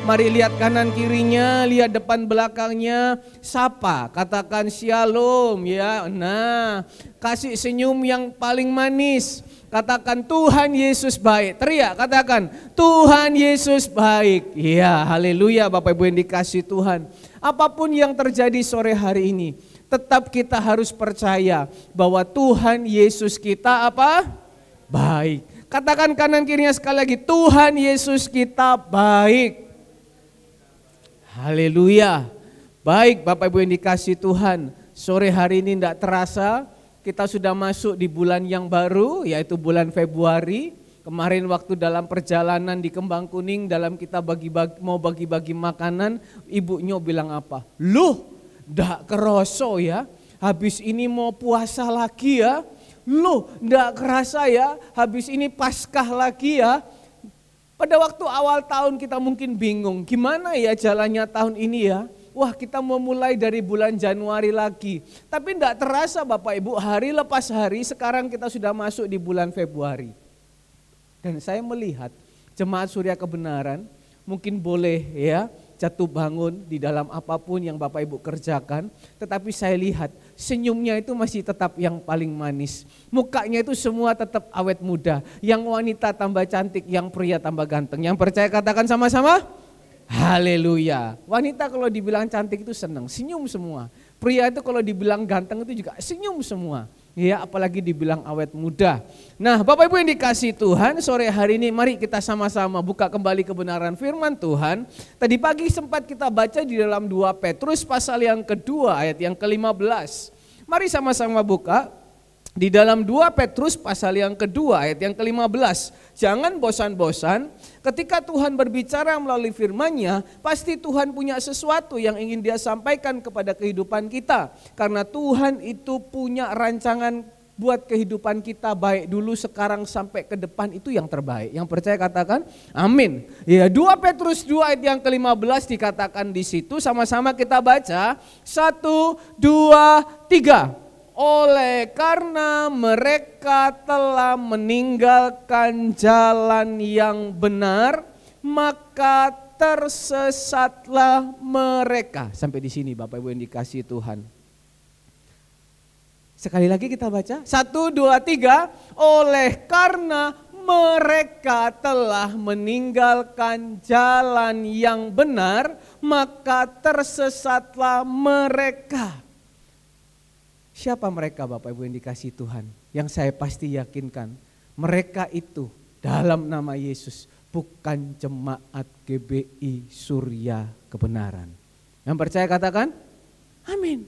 Mari lihat kanan kirinya, lihat depan belakangnya, sapa, katakan shalom ya. Nah, kasih senyum yang paling manis. Katakan Tuhan Yesus baik. Teriak, katakan Tuhan Yesus baik. Ya, haleluya Bapak Ibu yang dikasih Tuhan. Apapun yang terjadi sore hari ini, tetap kita harus percaya bahwa Tuhan Yesus kita apa? Baik. Katakan kanan kirinya sekali lagi, Tuhan Yesus kita baik. Haleluya. Baik Bapak Ibu yang dikasih Tuhan, sore hari ini tidak terasa kita sudah masuk di bulan yang baru, yaitu bulan Februari. Kemarin waktu dalam perjalanan di Kembang Kuning, dalam kita mau bagi-bagi makanan, ibunya bilang apa? Loh, ndak keroso ya, habis ini mau puasa lagi ya. Loh, ndak kerasa ya, habis ini Paskah lagi ya. Pada waktu awal tahun kita mungkin bingung, gimana ya jalannya tahun ini ya? Wah, kita mau mulai dari bulan Januari lagi. Tapi enggak terasa Bapak Ibu, hari lepas hari sekarang kita sudah masuk di bulan Februari. Dan saya melihat jemaat Surya Kebenaran mungkin boleh ya jatuh bangun di dalam apapun yang Bapak Ibu kerjakan. Tetapi saya lihat senyumnya itu masih tetap yang paling manis. Mukanya itu semua tetap awet muda. Yang wanita tambah cantik, yang pria tambah ganteng. Yang percaya katakan sama-sama. Haleluya. Wanita kalau dibilang cantik itu senang, senyum semua. Pria itu kalau dibilang ganteng itu juga senyum semua. Ya, apalagi dibilang awet muda. Nah, Bapak Ibu yang dikasih Tuhan, sore hari ini mari kita sama-sama buka kembali kebenaran firman Tuhan. Tadi pagi sempat kita baca di dalam 2 Petrus pasal yang kedua ayat yang ke-15. Mari sama-sama buka di dalam 2 Petrus pasal yang kedua ayat yang ke-15. Jangan bosan-bosan, ketika Tuhan berbicara melalui firman-Nya, pasti Tuhan punya sesuatu yang ingin Dia sampaikan kepada kehidupan kita. Karena Tuhan itu punya rancangan buat kehidupan kita, baik dulu, sekarang, sampai ke depan, itu yang terbaik. Yang percaya katakan amin. Ya, 2 Petrus 2 ayat yang ke-15 dikatakan di situ, sama-sama kita baca. 1, 2, 3. Oleh karena mereka telah meninggalkan jalan yang benar, maka tersesatlah mereka. Sampai di sini Bapak Ibu yang dikasihi Tuhan. Sekali lagi kita baca. 1, 2, 3. Oleh karena mereka telah meninggalkan jalan yang benar, maka tersesatlah mereka. Siapa mereka Bapak Ibu yang dikasihi Tuhan? Yang saya pasti yakinkan, mereka itu dalam nama Yesus bukan jemaat GBI Surya Kebenaran. Yang percaya katakan amin.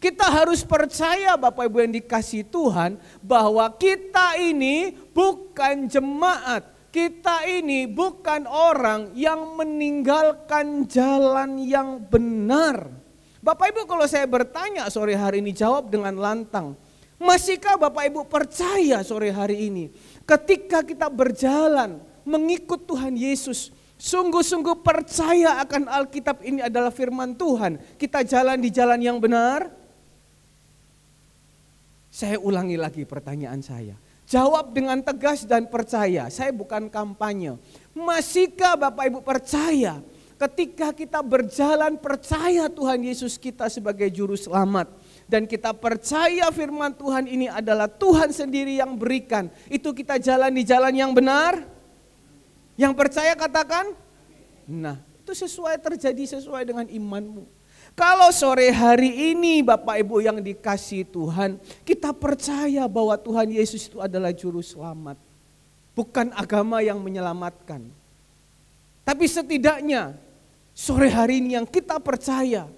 Kita harus percaya Bapak Ibu yang dikasihi Tuhan bahwa kita ini bukan jemaat. Kita ini bukan orang yang meninggalkan jalan yang benar. Bapak Ibu, kalau saya bertanya sore hari ini, jawab dengan lantang. Masihkah Bapak Ibu percaya sore hari ini ketika kita berjalan mengikut Tuhan Yesus, sungguh-sungguh percaya akan Alkitab ini adalah firman Tuhan, kita jalan di jalan yang benar? Saya ulangi lagi pertanyaan saya. Jawab dengan tegas dan percaya, saya bukan kampanye. Masihkah Bapak Ibu percaya ketika kita berjalan percaya Tuhan Yesus kita sebagai juru selamat. Dan kita percaya firman Tuhan ini adalah Tuhan sendiri yang berikan. Itu kita jalan di jalan yang benar. Yang percaya katakan. Nah, itu terjadi sesuai dengan imanmu. Kalau sore hari ini Bapak Ibu yang dikasihi Tuhan, kita percaya bahwa Tuhan Yesus itu adalah juru selamat. Bukan agama yang menyelamatkan. Tapi setidaknya sore hari ini yang kita percaya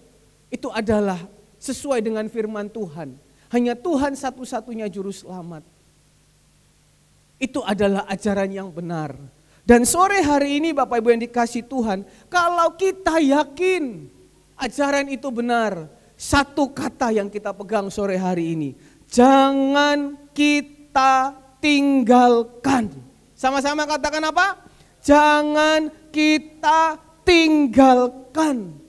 itu adalah sesuai dengan firman Tuhan. Hanya Tuhan satu-satunya juru selamat. Itu adalah ajaran yang benar. Dan sore hari ini Bapak Ibu yang dikasihi Tuhan, kalau kita yakin ajaran itu benar, satu kata yang kita pegang sore hari ini, jangan kita tinggalkan. Sama-sama katakan apa? Jangan kita tinggalkan.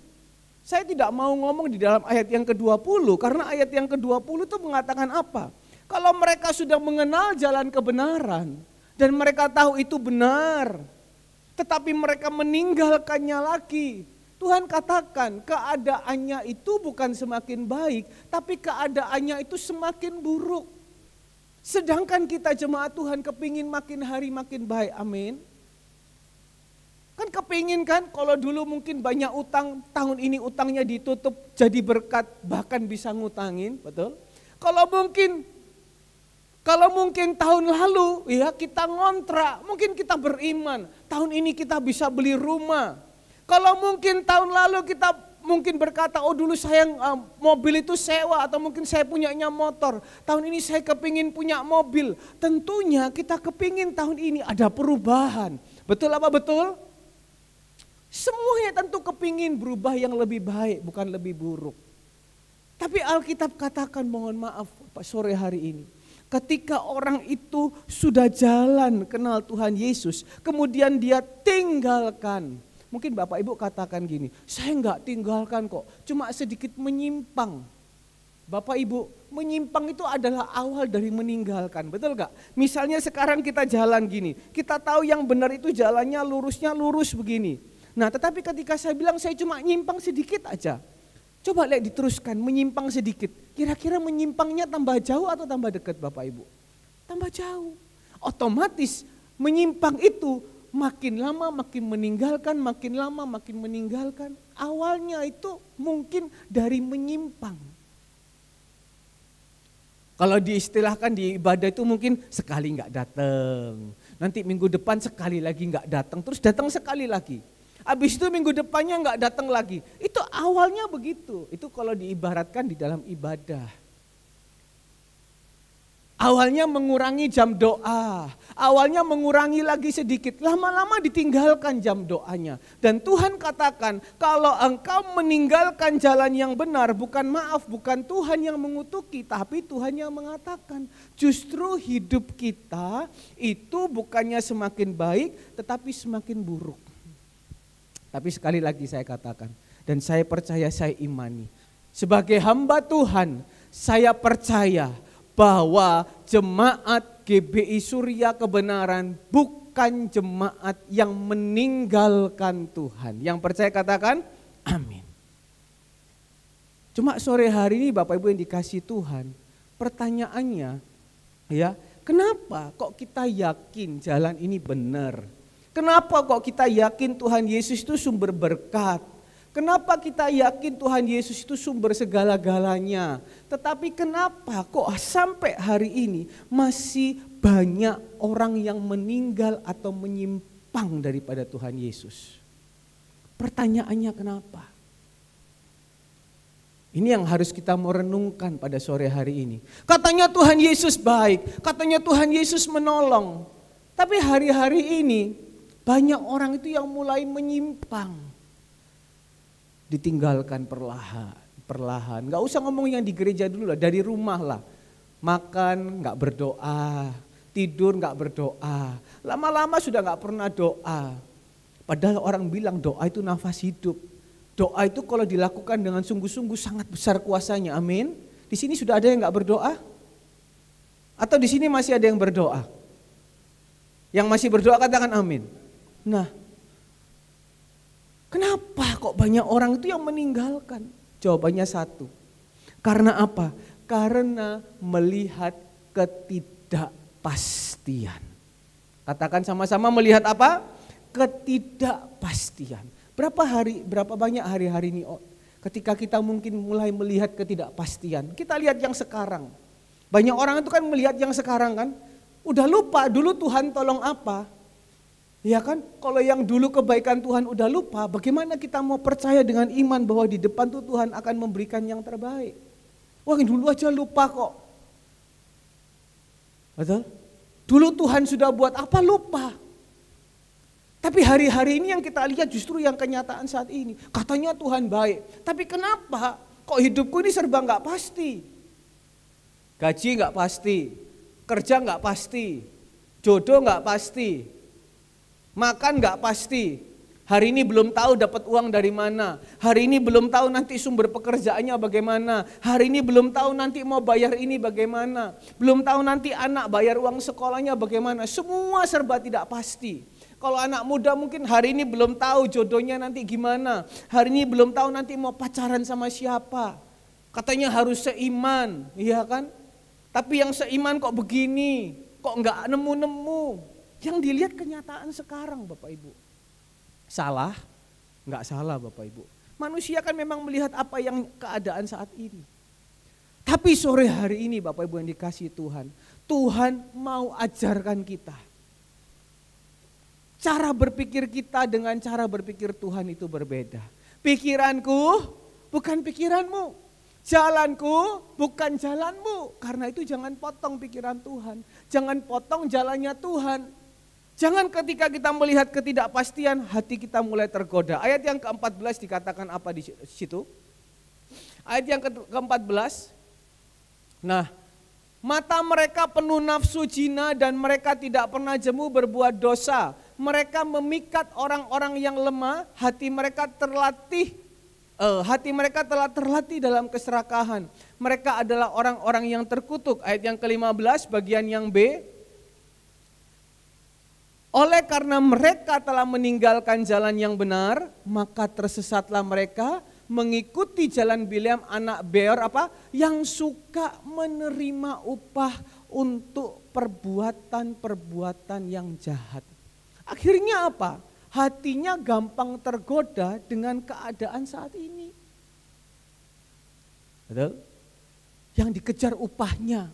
Saya tidak mau ngomong di dalam ayat yang ke-20 karena ayat yang ke-20 itu mengatakan apa? Kalau mereka sudah mengenal jalan kebenaran dan mereka tahu itu benar, tetapi mereka meninggalkannya lagi. Tuhan katakan keadaannya itu bukan semakin baik, tapi keadaannya itu semakin buruk. Sedangkan kita jemaat Tuhan kepingin makin hari makin baik, amin. Kan kepingin kan, kalau dulu mungkin banyak utang, tahun ini utangnya ditutup jadi berkat, bahkan bisa ngutangin, betul? Kalau mungkin tahun lalu ya kita ngontrak, mungkin kita beriman, tahun ini kita bisa beli rumah. Kalau mungkin tahun lalu kita mungkin berkata, oh dulu saya mobil itu sewa atau mungkin saya punyanya motor. Tahun ini saya kepingin punya mobil. Tentunya kita kepingin tahun ini ada perubahan. Betul apa betul? Semuanya tentu kepingin berubah yang lebih baik, bukan lebih buruk. Tapi Alkitab katakan, mohon maaf Pak, sore hari ini. Ketika orang itu sudah jalan kenal Tuhan Yesus, kemudian dia tinggalkan. Mungkin Bapak Ibu katakan gini, saya enggak tinggalkan kok, cuma sedikit menyimpang. Bapak Ibu, menyimpang itu adalah awal dari meninggalkan, betul gak? Misalnya sekarang kita jalan gini, kita tahu yang benar itu jalannya lurusnya lurus begini. Nah tetapi ketika saya bilang saya cuma nyimpang sedikit aja, coba lihat diteruskan, menyimpang sedikit. Kira-kira menyimpangnya tambah jauh atau tambah dekat Bapak Ibu? Tambah jauh. Otomatis menyimpang itu makin lama makin meninggalkan, makin lama makin meninggalkan. Awalnya itu mungkin dari menyimpang. Kalau diistilahkan di ibadah itu mungkin sekali nggak datang. Nanti minggu depan sekali lagi nggak datang, terus datang sekali lagi. Habis itu minggu depannya nggak datang lagi. Itu awalnya begitu. Itu kalau diibaratkan di dalam ibadah. Awalnya mengurangi jam doa, awalnya mengurangi lagi sedikit, lama-lama ditinggalkan jam doanya. Dan Tuhan katakan, kalau engkau meninggalkan jalan yang benar, bukan maaf, bukan Tuhan yang mengutuki, tapi Tuhan yang mengatakan. Justru hidup kita itu bukannya semakin baik, tetapi semakin buruk. Tapi sekali lagi saya katakan, dan saya percaya, saya imani. Sebagai hamba Tuhan, saya percaya bahwa jemaat GBI Surya Kebenaran bukan jemaat yang meninggalkan Tuhan. Yang percaya katakan amin. Cuma sore hari ini Bapak Ibu yang dikasih Tuhan, pertanyaannya ya, kenapa kok kita yakin jalan ini benar? Kenapa kok kita yakin Tuhan Yesus itu sumber berkat? Kenapa kita yakin Tuhan Yesus itu sumber segala-galanya? Tetapi kenapa kok sampai hari ini masih banyak orang yang meninggal atau menyimpang daripada Tuhan Yesus? Pertanyaannya kenapa? Ini yang harus kita mau renungkan pada sore hari ini. Katanya Tuhan Yesus baik, katanya Tuhan Yesus menolong. Tapi hari-hari ini banyak orang itu yang mulai menyimpang. Ditinggalkan perlahan. Gak usah ngomong yang di gereja dulu lah, dari rumah lah. Makan gak berdoa, tidur gak berdoa. Lama-lama sudah gak pernah doa. Padahal orang bilang doa itu nafas hidup. Doa itu kalau dilakukan dengan sungguh-sungguh sangat besar kuasanya, amin. Di sini sudah ada yang gak berdoa? Atau di sini masih ada yang berdoa? Yang masih berdoa katakan amin. Nah, kenapa kok banyak orang itu yang meninggalkan? Jawabannya satu. Karena apa? Karena melihat ketidakpastian. Katakan sama-sama, melihat apa? Ketidakpastian. Berapa banyak hari-hari ini ketika kita mungkin mulai melihat ketidakpastian. Kita lihat yang sekarang. Banyak orang itu kan melihat yang sekarang kan. Udah lupa dulu Tuhan tolong apa. Ya kan, kalau yang dulu kebaikan Tuhan udah lupa, bagaimana kita mau percaya dengan iman bahwa di depan tuh Tuhan akan memberikan yang terbaik. Wah dulu aja lupa kok. Betul? Dulu Tuhan sudah buat apa lupa. Tapi hari-hari ini yang kita lihat justru yang kenyataan saat ini. Katanya Tuhan baik, tapi kenapa kok hidupku ini serba gak pasti. Gaji gak pasti, kerja gak pasti, jodoh gak pasti. Makan gak pasti, hari ini belum tahu dapat uang dari mana, hari ini belum tahu nanti sumber pekerjaannya bagaimana, hari ini belum tahu nanti mau bayar ini bagaimana, belum tahu nanti anak bayar uang sekolahnya bagaimana, semua serba tidak pasti. Kalau anak muda mungkin hari ini belum tahu jodohnya nanti gimana. Hari ini belum tahu nanti mau pacaran sama siapa. Katanya harus seiman, iya kan? Tapi yang seiman kok begini, kok enggak nemu-nemu. Yang dilihat kenyataan sekarang Bapak Ibu. Salah? Enggak salah Bapak Ibu. Manusia kan memang melihat apa yang keadaan saat ini. Tapi sore hari ini Bapak Ibu yang dikasihi Tuhan, Tuhan mau ajarkan kita. Cara berpikir kita dengan cara berpikir Tuhan itu berbeda. Pikiranku bukan pikiranmu. Jalanku bukan jalanmu. Karena itu jangan potong pikiran Tuhan. Jangan potong jalannya Tuhan. Jangan ketika kita melihat ketidakpastian hati kita mulai tergoda. Ayat yang ke-14 dikatakan apa di situ? Ayat yang ke-14. Nah, mata mereka penuh nafsu zina dan mereka tidak pernah jemu berbuat dosa. Mereka memikat orang-orang yang lemah, hati mereka telah terlatih dalam keserakahan. Mereka adalah orang-orang yang terkutuk. Ayat yang ke-15 bagian yang B. Oleh karena mereka telah meninggalkan jalan yang benar, maka tersesatlah mereka mengikuti jalan Bileam anak Beor yang suka menerima upah untuk perbuatan-perbuatan yang jahat. Akhirnya apa? Hatinya gampang tergoda dengan keadaan saat ini. Betul? Yang dikejar upahnya,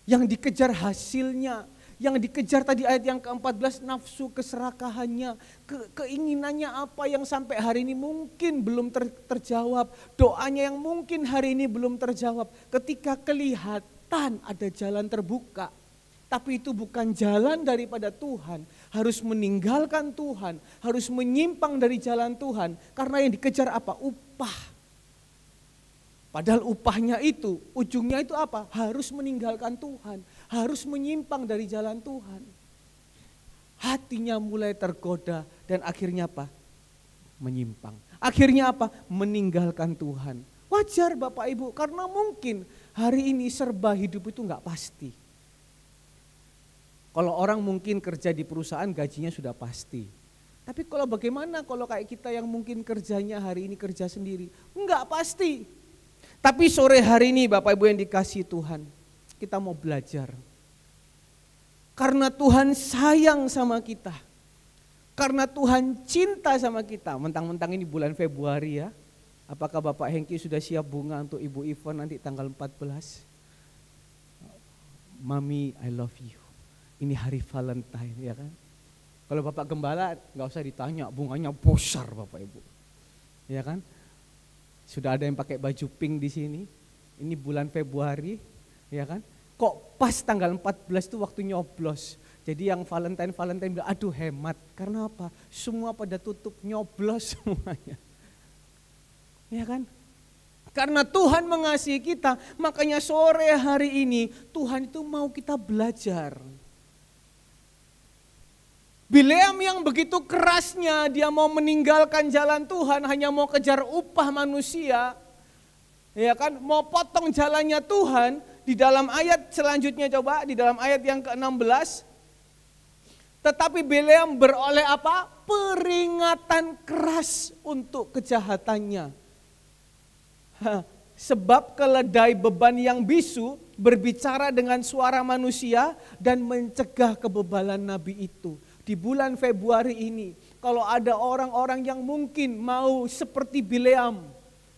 yang dikejar hasilnya, yang dikejar tadi ayat yang ke-14 nafsu keserakahannya, keinginannya apa yang sampai hari ini mungkin belum terjawab, doanya yang mungkin hari ini belum terjawab. Ketika kelihatan ada jalan terbuka, tapi itu bukan jalan daripada Tuhan, harus meninggalkan Tuhan, harus menyimpang dari jalan Tuhan, karena yang dikejar apa? Upah. Padahal upahnya itu, ujungnya itu apa? Harus meninggalkan Tuhan, harus menyimpang dari jalan Tuhan. Hatinya mulai tergoda dan akhirnya apa? Menyimpang. Akhirnya apa? Meninggalkan Tuhan. Wajar Bapak Ibu, karena mungkin hari ini serba hidup itu enggak pasti. Kalau orang mungkin kerja di perusahaan gajinya sudah pasti. Tapi kalau bagaimana kalau kayak kita yang mungkin kerjanya hari ini kerja sendiri? Enggak pasti. Tapi sore hari ini Bapak Ibu yang dikasihi Tuhan, kita mau belajar. Karena Tuhan sayang sama kita. Karena Tuhan cinta sama kita. Mentang-mentang ini bulan Februari ya. Apakah Bapak Hengki sudah siap bunga untuk Ibu Ivon nanti tanggal 14? Mami, I love you. Ini hari Valentine ya kan. Kalau Bapak Gembala nggak usah ditanya, bunganya besar Bapak Ibu. Ya kan? Sudah ada yang pakai baju pink di sini. Ini bulan Februari, ya kan? Kok pas tanggal 14 itu waktu nyoblos. Jadi yang Valentine bilang, aduh hemat. Karena apa? Semua pada tutup nyoblos semuanya. Ya kan? Karena Tuhan mengasihi kita, makanya sore hari ini Tuhan itu mau kita belajar. Bileam yang begitu kerasnya dia mau meninggalkan jalan Tuhan, hanya mau kejar upah manusia, ya kan, mau potong jalannya Tuhan. Di dalam ayat selanjutnya coba, di dalam ayat yang ke-16, tetapi Bileam beroleh apa? Peringatan keras untuk kejahatannya. Sebab keledai beban yang bisu berbicara dengan suara manusia dan mencegah kebebalan nabi itu. Di bulan Februari ini, kalau ada orang-orang yang mungkin mau seperti Bileam,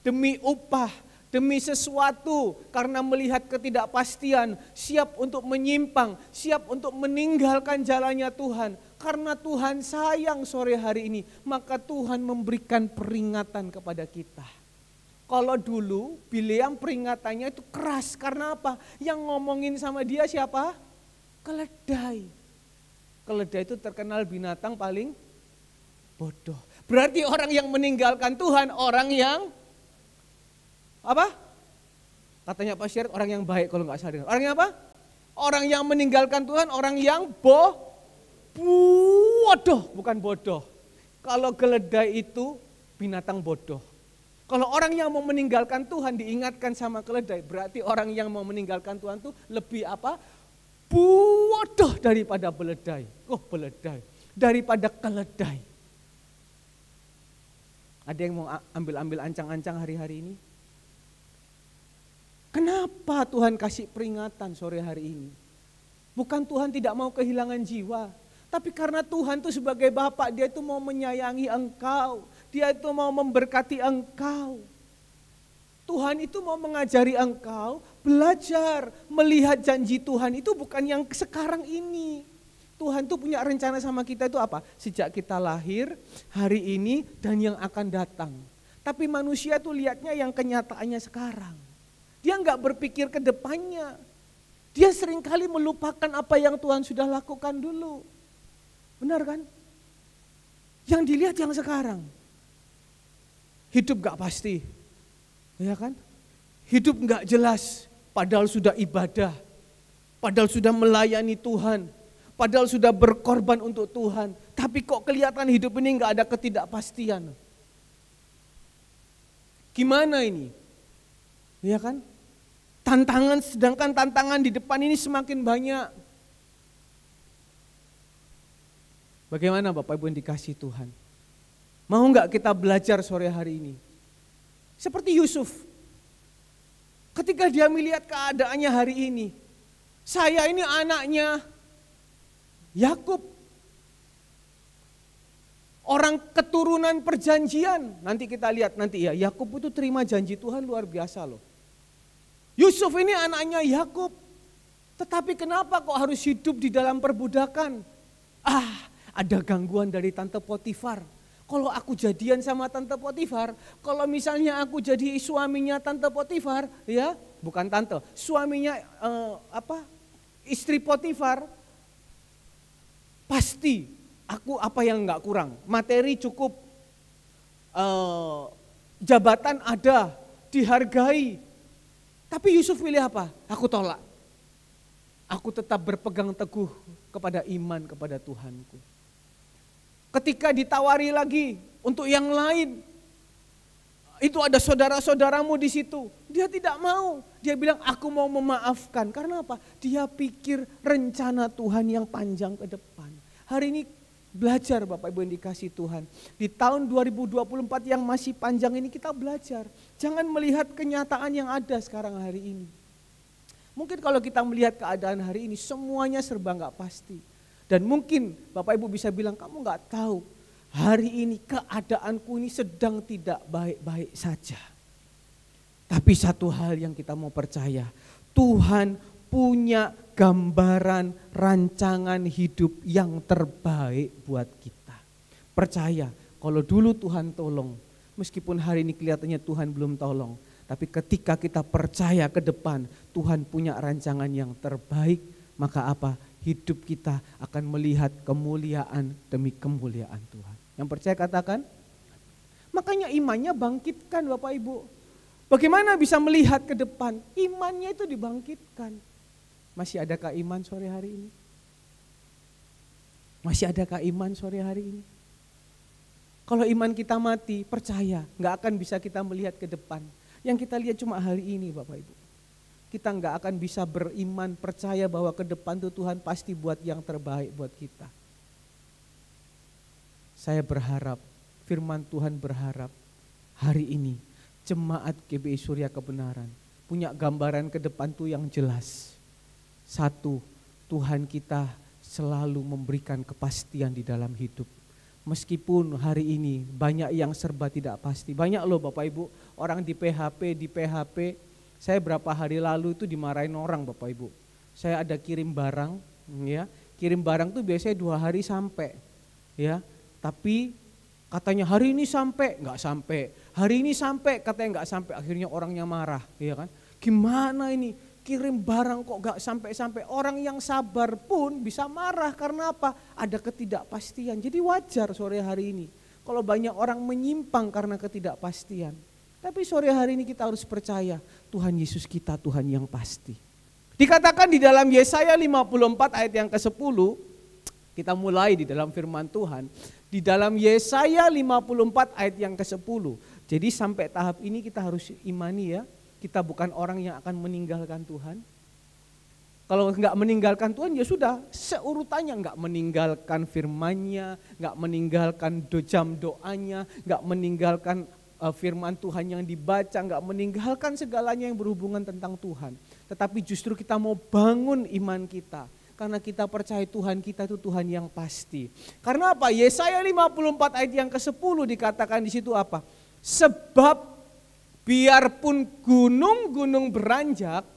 demi upah, demi sesuatu, karena melihat ketidakpastian, siap untuk menyimpang, siap untuk meninggalkan jalannya Tuhan. Karena Tuhan sayang sore hari ini, maka Tuhan memberikan peringatan kepada kita. Kalau dulu Bileam peringatannya itu keras, karena apa? Yang ngomongin sama dia siapa? Keledai. Keledai itu terkenal binatang paling bodoh. Berarti orang yang meninggalkan Tuhan, orang yang apa? Katanya Pak Syarat, orang yang baik kalau nggak sadar. Orang yang apa? Orang yang meninggalkan Tuhan, orang yang bodoh, bukan bodoh. Kalau keledai itu binatang bodoh. Kalau orang yang mau meninggalkan Tuhan diingatkan sama keledai, berarti orang yang mau meninggalkan Tuhan itu lebih apa? bodoh daripada beledai. Beledai. Daripada keledai. Ada yang mau ambil ancang-ancang hari-hari ini? Kenapa Tuhan kasih peringatan sore hari ini? Bukan Tuhan tidak mau kehilangan jiwa. Tapi karena Tuhan itu sebagai Bapa, Dia itu mau menyayangi engkau. Dia itu mau memberkati engkau. Tuhan itu mau mengajari engkau belajar melihat janji Tuhan itu bukan yang sekarang ini. Tuhan tuh punya rencana sama kita itu apa? Sejak kita lahir, hari ini dan yang akan datang. Tapi manusia tuh lihatnya yang kenyataannya sekarang. Dia enggak berpikir ke depannya. Dia seringkali melupakan apa yang Tuhan sudah lakukan dulu. Benar kan? Yang dilihat yang sekarang. Hidup enggak pasti. Ya kan? Hidup enggak jelas, padahal sudah ibadah, padahal sudah melayani Tuhan, padahal sudah berkorban untuk Tuhan. Tapi kok kelihatan hidup ini enggak ada ketidakpastian. Gimana ini? Ya kan? Tantangan, sedangkan tantangan di depan ini semakin banyak. Bagaimana Bapak Ibu yang dikasihi Tuhan? Mau enggak kita belajar sore hari ini? Seperti Yusuf, ketika dia melihat keadaannya hari ini, saya ini anaknya Yakub, orang keturunan perjanjian. Nanti kita lihat nanti ya, Yakub itu terima janji Tuhan luar biasa loh. Yusuf ini anaknya Yakub, tetapi kenapa kok harus hidup di dalam perbudakan? Ada gangguan dari Tante Potifar. Kalau aku jadian sama Tante Potifar, kalau misalnya aku jadi suaminya Tante Potifar, ya, bukan tante, suaminya istri Potifar, pasti aku apa yang enggak kurang, materi cukup, jabatan ada, dihargai. Tapi Yusuf pilih apa? Aku tolak. Aku tetap berpegang teguh kepada iman kepada Tuhanku. Ketika ditawari lagi untuk yang lain, itu ada saudara-saudaramu di situ. Dia tidak mau. Dia bilang aku mau memaafkan. Karena apa? Dia pikir rencana Tuhan yang panjang ke depan. Hari ini belajar Bapak Ibu yang dikasihi Tuhan. Di tahun 2024 yang masih panjang ini kita belajar. Jangan melihat kenyataan yang ada sekarang hari ini. Mungkin kalau kita melihat keadaan hari ini semuanya serba gak pasti. Dan mungkin Bapak Ibu bisa bilang, kamu gak tahu hari ini keadaanku ini sedang tidak baik-baik saja. Tapi satu hal yang kita mau percaya, Tuhan punya gambaran rancangan hidup yang terbaik buat kita. Percaya, kalau dulu Tuhan tolong, meskipun hari ini kelihatannya Tuhan belum tolong, tapi ketika kita percaya ke depan, Tuhan punya rancangan yang terbaik, maka apa? Hidup kita akan melihat kemuliaan demi kemuliaan Tuhan. Yang percaya katakan, makanya imannya bangkitkan Bapak Ibu. Bagaimana bisa melihat ke depan? Imannya itu dibangkitkan. Masih adakah iman sore hari ini? Masih adakah iman sore hari ini? Kalau iman kita mati, percaya, gak akan bisa kita melihat ke depan. Yang kita lihat cuma hari ini Bapak Ibu. Kita nggak akan bisa beriman, percaya bahwa ke depan tuh Tuhan pasti buat yang terbaik buat kita. Saya berharap, firman Tuhan berharap hari ini jemaat GBI Surya Kebenaran punya gambaran ke depan tuh yang jelas. Satu, Tuhan kita selalu memberikan kepastian di dalam hidup. Meskipun hari ini banyak yang serba tidak pasti. Banyak loh Bapak Ibu, orang di PHP. Saya berapa hari lalu itu dimarahin orang Bapak Ibu. Saya ada kirim barang, ya. Kirim barang tuh biasanya 2 hari sampai, ya. Tapi katanya hari ini sampai, nggak sampai. Hari ini sampai, katanya nggak sampai. Akhirnya orangnya marah, ya kan? Gimana ini? Kirim barang kok nggak sampai-sampai. Orang yang sabar pun bisa marah karena apa? Ada ketidakpastian. Jadi wajar sore hari ini kalau banyak orang menyimpang karena ketidakpastian. Tapi sore hari ini kita harus percaya Tuhan Yesus kita Tuhan yang pasti. Dikatakan di dalam Yesaya 54 ayat yang ke-10, kita mulai di dalam firman Tuhan. Di dalam Yesaya 54 ayat yang ke-10. Jadi sampai tahap ini kita harus imani ya, kita bukan orang yang akan meninggalkan Tuhan. Kalau nggak meninggalkan Tuhan ya sudah seurutannya, nggak meninggalkan firman-Nya, nggak meninggalkan jam doanya, nggak meninggalkan firman Tuhan yang dibaca, nggak meninggalkan segalanya yang berhubungan tentang Tuhan. Tetapi justru kita mau bangun iman kita. Karena kita percaya Tuhan kita itu Tuhan yang pasti. Karena apa? Yesaya 54 ayat yang ke-10 dikatakan di situ apa? Sebab biarpun gunung-gunung beranjak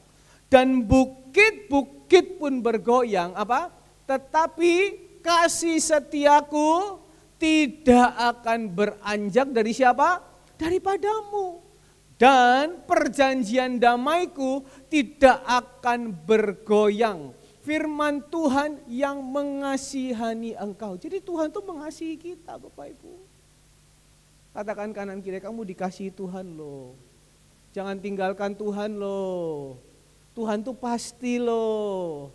dan bukit-bukit pun bergoyang, apa? Tetapi kasih setiaku tidak akan beranjak dari siapa? Daripadamu. Dan perjanjian damaiku tidak akan bergoyang. Firman Tuhan yang mengasihani engkau. Jadi Tuhan tuh mengasihi kita Bapak Ibu. Katakan kanan kiri, kamu dikasihi Tuhan loh. Jangan tinggalkan Tuhan loh. Tuhan tuh pasti loh.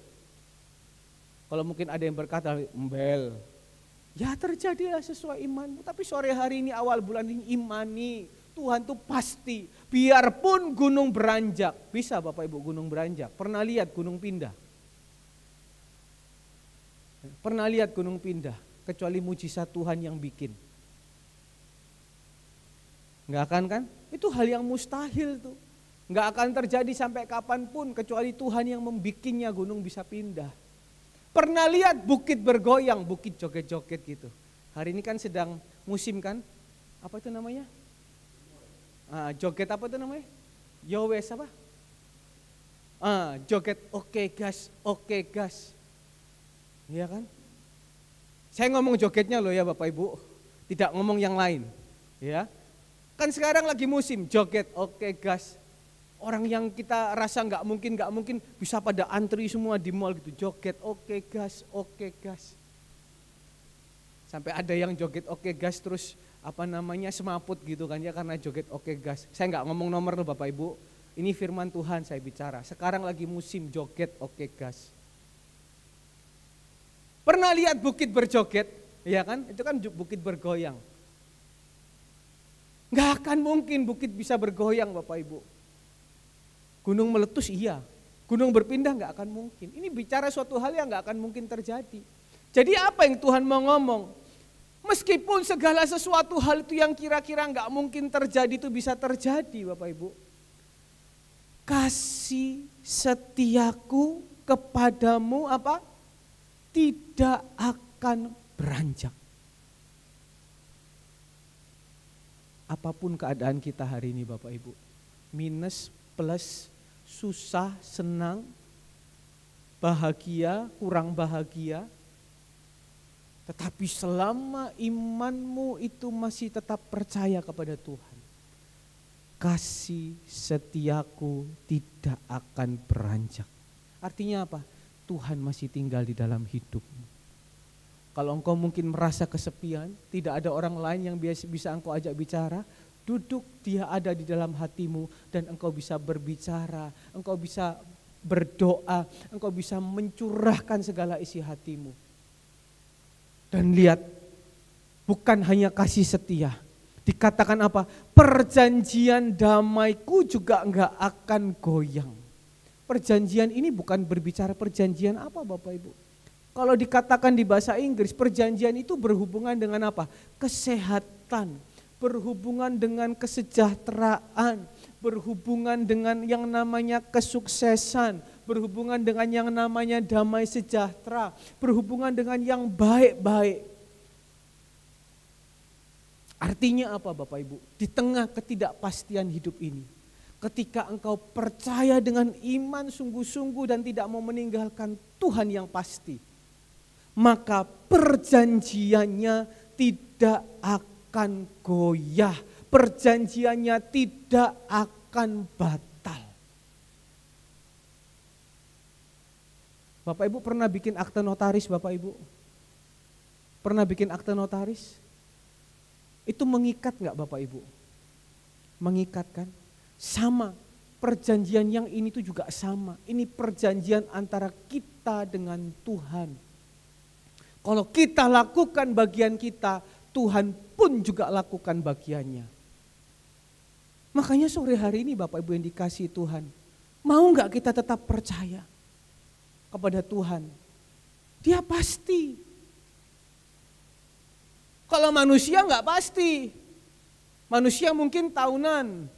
Kalau mungkin ada yang berkata, Mbel, ya terjadilah sesuai imanmu. Tapi sore hari ini awal bulan ini imani. Tuhan tuh pasti. Biarpun gunung beranjak. Bisa Bapak Ibu gunung beranjak. Pernah lihat gunung pindah? Pernah lihat gunung pindah? Kecuali mujizat Tuhan yang bikin. Enggak akan kan? Itu hal yang mustahil tuh. Enggak akan terjadi sampai kapanpun kecuali Tuhan yang membikinnya gunung bisa pindah. Pernah lihat bukit bergoyang, bukit joget-joget gitu. Hari ini kan sedang musim kan? Apa itu namanya? Joget apa itu namanya? Yowes apa? Joget oke gas. Iya kan? Saya ngomong jogetnya loh ya Bapak Ibu. Tidak ngomong yang lain. Ya. Kan sekarang lagi musim joget oke gas. Orang yang kita rasa nggak mungkin bisa pada antri semua di mall gitu, joget oke gas. Sampai ada yang joget oke gas terus semaput gitu kan ya karena joget oke gas. Saya nggak ngomong nomor loh Bapak Ibu, ini firman Tuhan saya bicara. Sekarang lagi musim joget oke gas. Pernah lihat bukit berjoget, ya kan? Itu kan bukit bergoyang. Nggak akan mungkin bukit bisa bergoyang Bapak Ibu. Gunung meletus iya, gunung berpindah nggak akan mungkin. Ini bicara suatu hal yang nggak akan mungkin terjadi. Jadi apa yang Tuhan mau ngomong? Meskipun segala sesuatu hal itu yang kira-kira nggak mungkin terjadi itu bisa terjadi Bapak Ibu. Kasih setiaku kepadamu apa? Tidak akan beranjak. Apapun keadaan kita hari ini Bapak Ibu, minus, plus, susah, senang, bahagia, kurang bahagia, tetapi selama imanmu itu masih tetap percaya kepada Tuhan, kasih setiaku tidak akan beranjak. Artinya apa? Tuhan masih tinggal di dalam hidupmu. Kalau engkau mungkin merasa kesepian, tidak ada orang lain yang bisa engkau ajak bicara, duduk, dia ada di dalam hatimu dan engkau bisa berbicara, engkau bisa berdoa, engkau bisa mencurahkan segala isi hatimu. Dan lihat, bukan hanya kasih setia, dikatakan apa? Perjanjian damaiku juga enggak akan goyang. Perjanjian ini bukan berbicara perjanjian apa Bapak Ibu. Kalau dikatakan di bahasa Inggris, perjanjian itu berhubungan dengan apa? Kesehatan, berhubungan dengan kesejahteraan, berhubungan dengan yang namanya kesuksesan, berhubungan dengan yang namanya damai sejahtera, berhubungan dengan yang baik-baik. Artinya apa Bapak Ibu? Di tengah ketidakpastian hidup ini, ketika engkau percaya dengan iman sungguh-sungguh dan tidak mau meninggalkan Tuhan yang pasti, maka perjanjiannya tidak akan goyah, perjanjiannya tidak akan batal. Bapak Ibu pernah bikin akte notaris Bapak Ibu? Pernah bikin akte notaris? Itu mengikat enggak Bapak Ibu? Mengikat kan? Sama, perjanjian yang ini tuh juga sama. Ini perjanjian antara kita dengan Tuhan. Kalau kita lakukan bagian kita, Tuhan pun juga lakukan bagiannya. Makanya sore hari ini Bapak Ibu yang dikasihi Tuhan, mau enggak kita tetap percaya? kepada Tuhan, dia pasti. Kalau manusia nggak pasti. Manusia mungkin tahunan,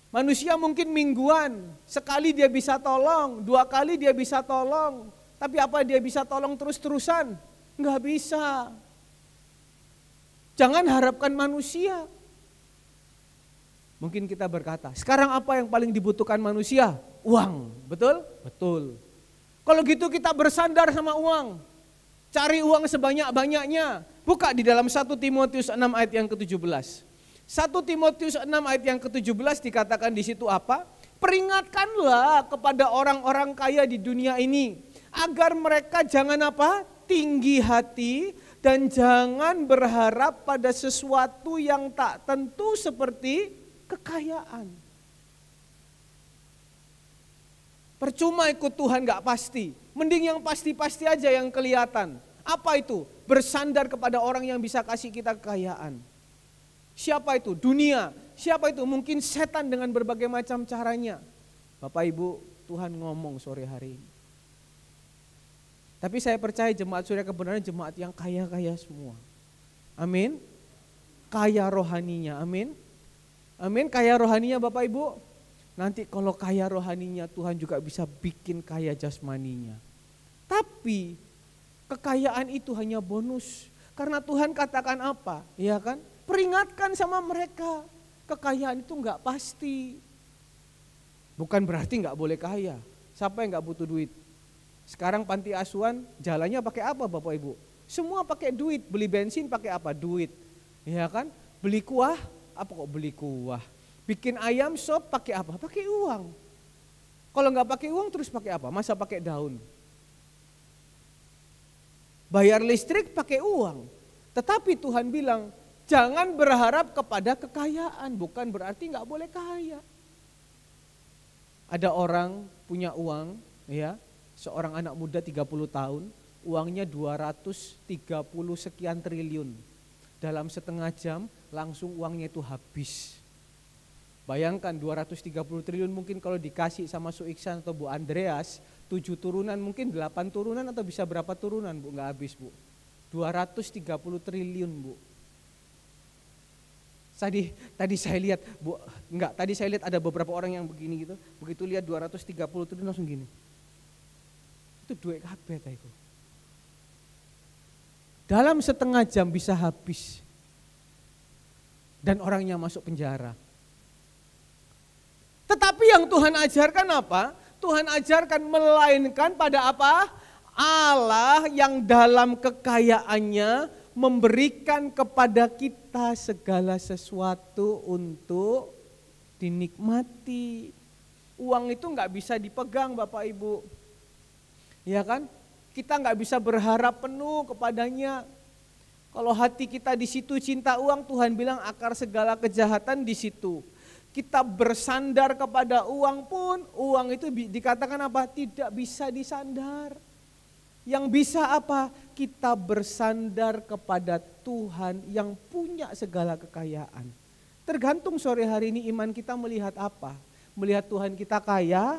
manusia mungkin mingguan, sekali dia bisa tolong, 2 kali dia bisa tolong. Tapi apa dia bisa tolong terus-terusan? Nggak bisa. Jangan harapkan manusia. Mungkin kita berkata, sekarang apa yang paling dibutuhkan manusia? Uang, betul? Betul. Kalau gitu kita bersandar sama uang. Cari uang sebanyak-banyaknya. Buka di dalam 1 Timotius 6 ayat yang ke-17. 1 Timotius 6 ayat yang ke-17 dikatakan di situ apa? Peringatkanlah kepada orang-orang kaya di dunia ini. Agar mereka jangan apa? Tinggi hati dan jangan berharap pada sesuatu yang tak tentu seperti kekayaan. Percuma ikut Tuhan gak pasti. Mending yang pasti-pasti aja yang kelihatan. Apa itu? Bersandar kepada orang yang bisa kasih kita kekayaan. Siapa itu? Dunia. Siapa itu? Mungkin setan dengan berbagai macam caranya. Bapak Ibu, Tuhan ngomong sore hari ini. Tapi saya percaya jemaat Surya Kebenaran jemaat yang kaya-kaya semua. Amin. Kaya rohaninya, amin. Amin, kaya rohaninya Bapak Ibu. Nanti kalau kaya rohaninya Tuhan juga bisa bikin kaya jasmaninya. Tapi kekayaan itu hanya bonus. Karena Tuhan katakan apa? Ya kan? Peringatkan sama mereka. Kekayaan itu enggak pasti. Bukan berarti enggak boleh kaya. Siapa yang enggak butuh duit? Sekarang panti asuhan jalannya pakai apa Bapak Ibu? Semua pakai duit. Beli bensin pakai apa? Duit. Ya kan? Beli kuah, apa kok beli kuah? Bikin ayam sop pakai apa? Pakai uang. Kalau enggak pakai uang terus pakai apa? Masa pakai daun? Bayar listrik pakai uang. Tetapi Tuhan bilang, jangan berharap kepada kekayaan, bukan berarti nggak boleh kaya. Ada orang punya uang, ya, seorang anak muda 30 tahun, uangnya 230 sekian triliun. Dalam setengah jam langsung uangnya itu habis. Bayangkan 230 triliun mungkin kalau dikasih sama Su Iksan atau Bu Andreas, 7 turunan mungkin 8 turunan atau bisa berapa turunan Bu, nggak habis Bu. 230 triliun Bu. Tadi saya lihat Bu, tadi saya lihat ada beberapa orang yang begini gitu, begitu lihat 230 triliun langsung gini. Itu duit kabeh ta iku. Dalam setengah jam bisa habis. Dan orangnya masuk penjara. Tetapi yang Tuhan ajarkan apa? Tuhan ajarkan melainkan pada apa? Allah yang dalam kekayaannya memberikan kepada kita segala sesuatu untuk dinikmati. Uang itu nggak bisa dipegang Bapak Ibu. Ya kan? Kita nggak bisa berharap penuh kepadanya. Kalau hati kita di situ cinta uang, Tuhan bilang akar segala kejahatan di situ. Kita bersandar kepada uang pun, uang itu dikatakan apa? Tidak bisa disandar. Yang bisa apa? Kita bersandar kepada Tuhan yang punya segala kekayaan. Tergantung sore hari ini iman kita melihat apa? Melihat Tuhan kita kaya?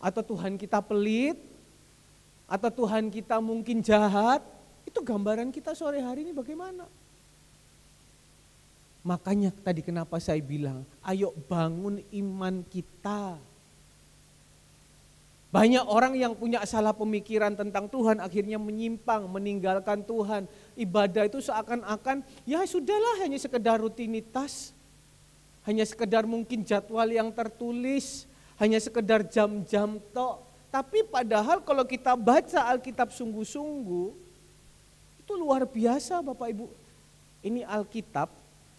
Atau Tuhan kita pelit? Atau Tuhan kita mungkin jahat? Itu gambaran kita sore hari ini bagaimana? Makanya tadi kenapa saya bilang, ayo bangun iman kita. Banyak orang yang punya salah pemikiran tentang Tuhan akhirnya menyimpang, meninggalkan Tuhan. Ibadah itu seakan-akan ya sudahlah hanya sekedar rutinitas. Hanya sekedar mungkin jadwal yang tertulis, hanya sekedar jam-jam tok. Tapi padahal kalau kita baca Alkitab sungguh-sungguh, itu luar biasa Bapak Ibu. Ini Alkitab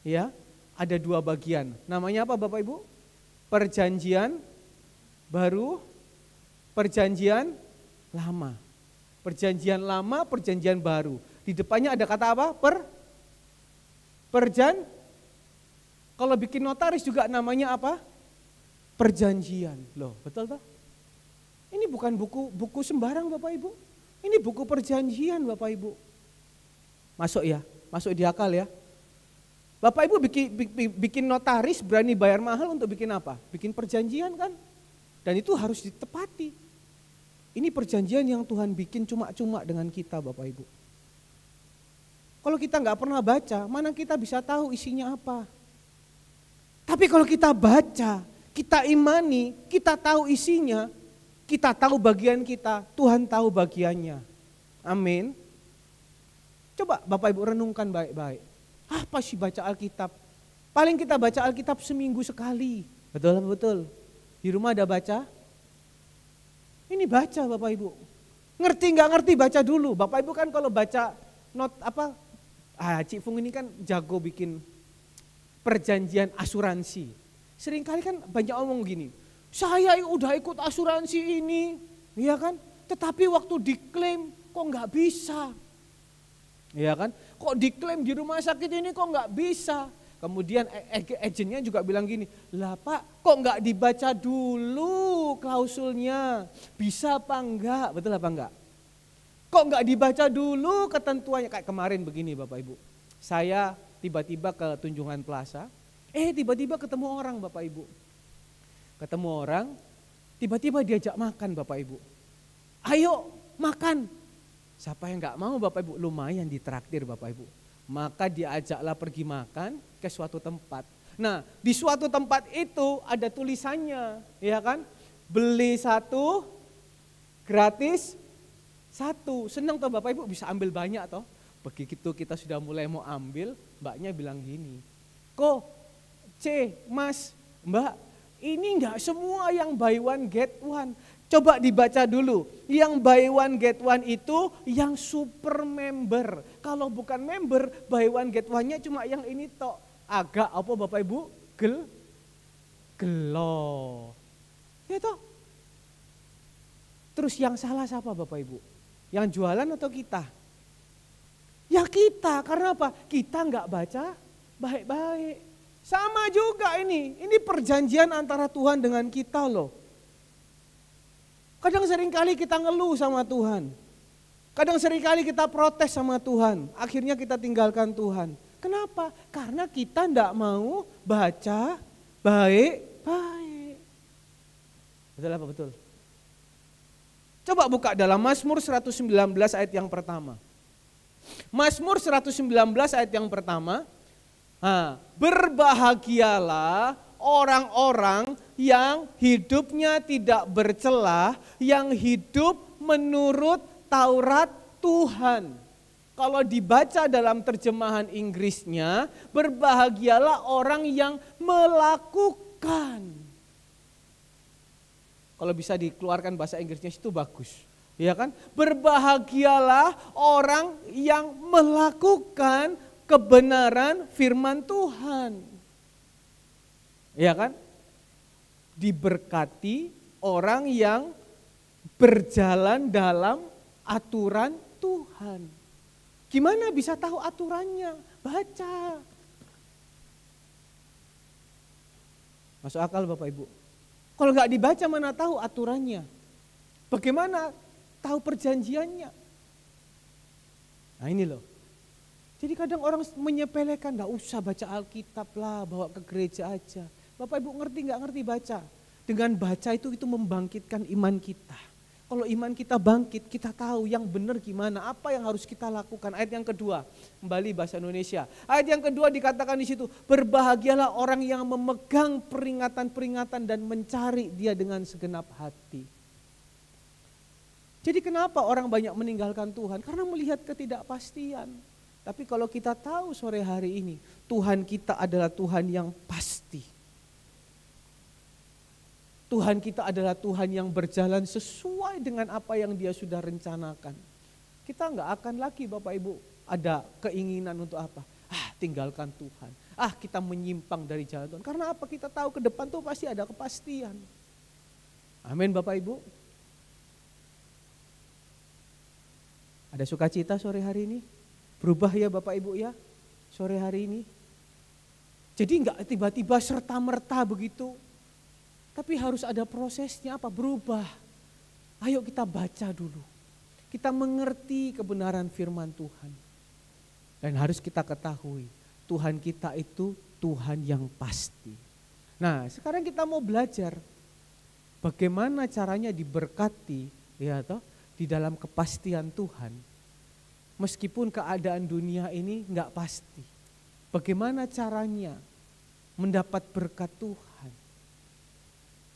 ya, ada 2 bagian. Namanya apa Bapak Ibu? Perjanjian baru, perjanjian lama. Perjanjian lama, perjanjian baru. Di depannya ada kata apa? Kalau bikin notaris juga namanya apa? Perjanjian. Loh, betul toh? Ini bukan buku sembarang Bapak Ibu. Ini buku perjanjian Bapak Ibu. Masuk ya, masuk di akal ya. Bapak Ibu bikin notaris berani bayar mahal untuk bikin apa? Bikin perjanjian kan? Dan itu harus ditepati. Ini perjanjian yang Tuhan bikin cuma-cuma dengan kita Bapak Ibu. Kalau kita nggak pernah baca, mana kita bisa tahu isinya apa. Tapi kalau kita baca, kita imani, kita tahu isinya, kita tahu bagian kita, Tuhan tahu bagiannya. Amin. Coba Bapak Ibu renungkan baik-baik. Apa sih baca Alkitab? Paling kita baca Alkitab seminggu sekali. Betul apa betul? Di rumah ada baca? Ini baca Bapak Ibu. Ngerti nggak ngerti baca dulu. Bapak Ibu kan kalau baca Cik Fung ini kan jago bikin perjanjian asuransi. Seringkali kan banyak omong gini, saya udah ikut asuransi ini, ya kan? Tetapi waktu diklaim kok nggak bisa, ya kan? Kok diklaim di rumah sakit ini kok nggak bisa? Kemudian agennya juga bilang gini, lah Pak kok nggak dibaca dulu klausulnya, bisa apa enggak, betul apa enggak? Kok nggak dibaca dulu ketentuannya, kayak kemarin begini Bapak Ibu, saya tiba-tiba ke Tunjungan Plaza, tiba-tiba ketemu orang Bapak Ibu. Ketemu orang, tiba-tiba diajak makan Bapak Ibu. Ayo makan. Siapa yang gak mau Bapak Ibu? Lumayan ditraktir Bapak Ibu. Maka diajaklah pergi makan ke suatu tempat. Nah di suatu tempat itu ada tulisannya, ya kan? Beli satu, gratis satu. Senang toh Bapak Ibu bisa ambil banyak toh. Begitu kita sudah mulai mau ambil, mbaknya bilang gini, kok Mas, Mbak, ini enggak semua yang buy one get one. Coba dibaca dulu, yang buy one get one itu yang super member. Kalau bukan member, buy one get one-nya cuma yang ini tok. Agak apa Bapak Ibu? Gelo. Ya toh. Terus yang salah siapa Bapak Ibu? Yang jualan atau kita? Ya kita, karena apa? Kita enggak baca baik-baik. Sama juga ini perjanjian antara Tuhan dengan kita loh. Kadang seringkali kita ngeluh sama Tuhan. Kadang seringkali kita protes sama Tuhan. Akhirnya kita tinggalkan Tuhan. Kenapa? Karena kita enggak mau baca baik-baik. Betul apa betul? Coba buka dalam Mazmur 119 ayat yang pertama. Mazmur 119 ayat yang pertama. Berbahagialah orang-orang yang hidupnya tidak bercelah, yang hidup menurut Taurat Tuhan. Kalau dibaca dalam terjemahan Inggrisnya, berbahagialah orang yang melakukan. Kalau bisa dikeluarkan bahasa Inggrisnya itu bagus. Ya kan? Berbahagialah orang yang melakukan kebenaran firman Tuhan. Ya kan? Diberkati orang yang berjalan dalam aturan Tuhan. Gimana bisa tahu aturannya? Baca. Masuk akal Bapak Ibu? Kalau nggak dibaca mana tahu aturannya? Bagaimana tahu perjanjiannya? Nah ini loh. Jadi kadang orang menyepelekan, nggak usah baca Alkitab lah, bawa ke gereja aja. Bapak Ibu ngerti nggak ngerti baca? Dengan baca itu membangkitkan iman kita. Kalau iman kita bangkit, kita tahu yang benar gimana, apa yang harus kita lakukan. Ayat yang kedua, kembali bahasa Indonesia. Ayat yang kedua dikatakan di situ, berbahagialah orang yang memegang peringatan-peringatan dan mencari Dia dengan segenap hati. Jadi kenapa orang banyak meninggalkan Tuhan? Karena melihat ketidakpastian. Tapi kalau kita tahu sore hari ini, Tuhan kita adalah Tuhan yang pasti. Tuhan kita adalah Tuhan yang berjalan sesuai dengan apa yang Dia sudah rencanakan. Kita enggak akan lagi Bapak Ibu ada keinginan untuk apa? Tinggalkan Tuhan. Kita menyimpang dari jalan Tuhan. Karena apa? Kita tahu ke depan tuh pasti ada kepastian. Amin Bapak Ibu. Ada sukacita sore hari ini? Berubah ya Bapak Ibu ya sore hari ini. Jadi enggak tiba-tiba serta-merta begitu. Tapi harus ada prosesnya apa? Berubah. Ayo kita baca dulu. Kita mengerti kebenaran firman Tuhan. Dan harus kita ketahui Tuhan kita itu Tuhan yang pasti. Nah sekarang kita mau belajar bagaimana caranya diberkati ya toh, di dalam kepastian Tuhan. Meskipun keadaan dunia ini enggak pasti. Bagaimana caranya mendapat berkat Tuhan?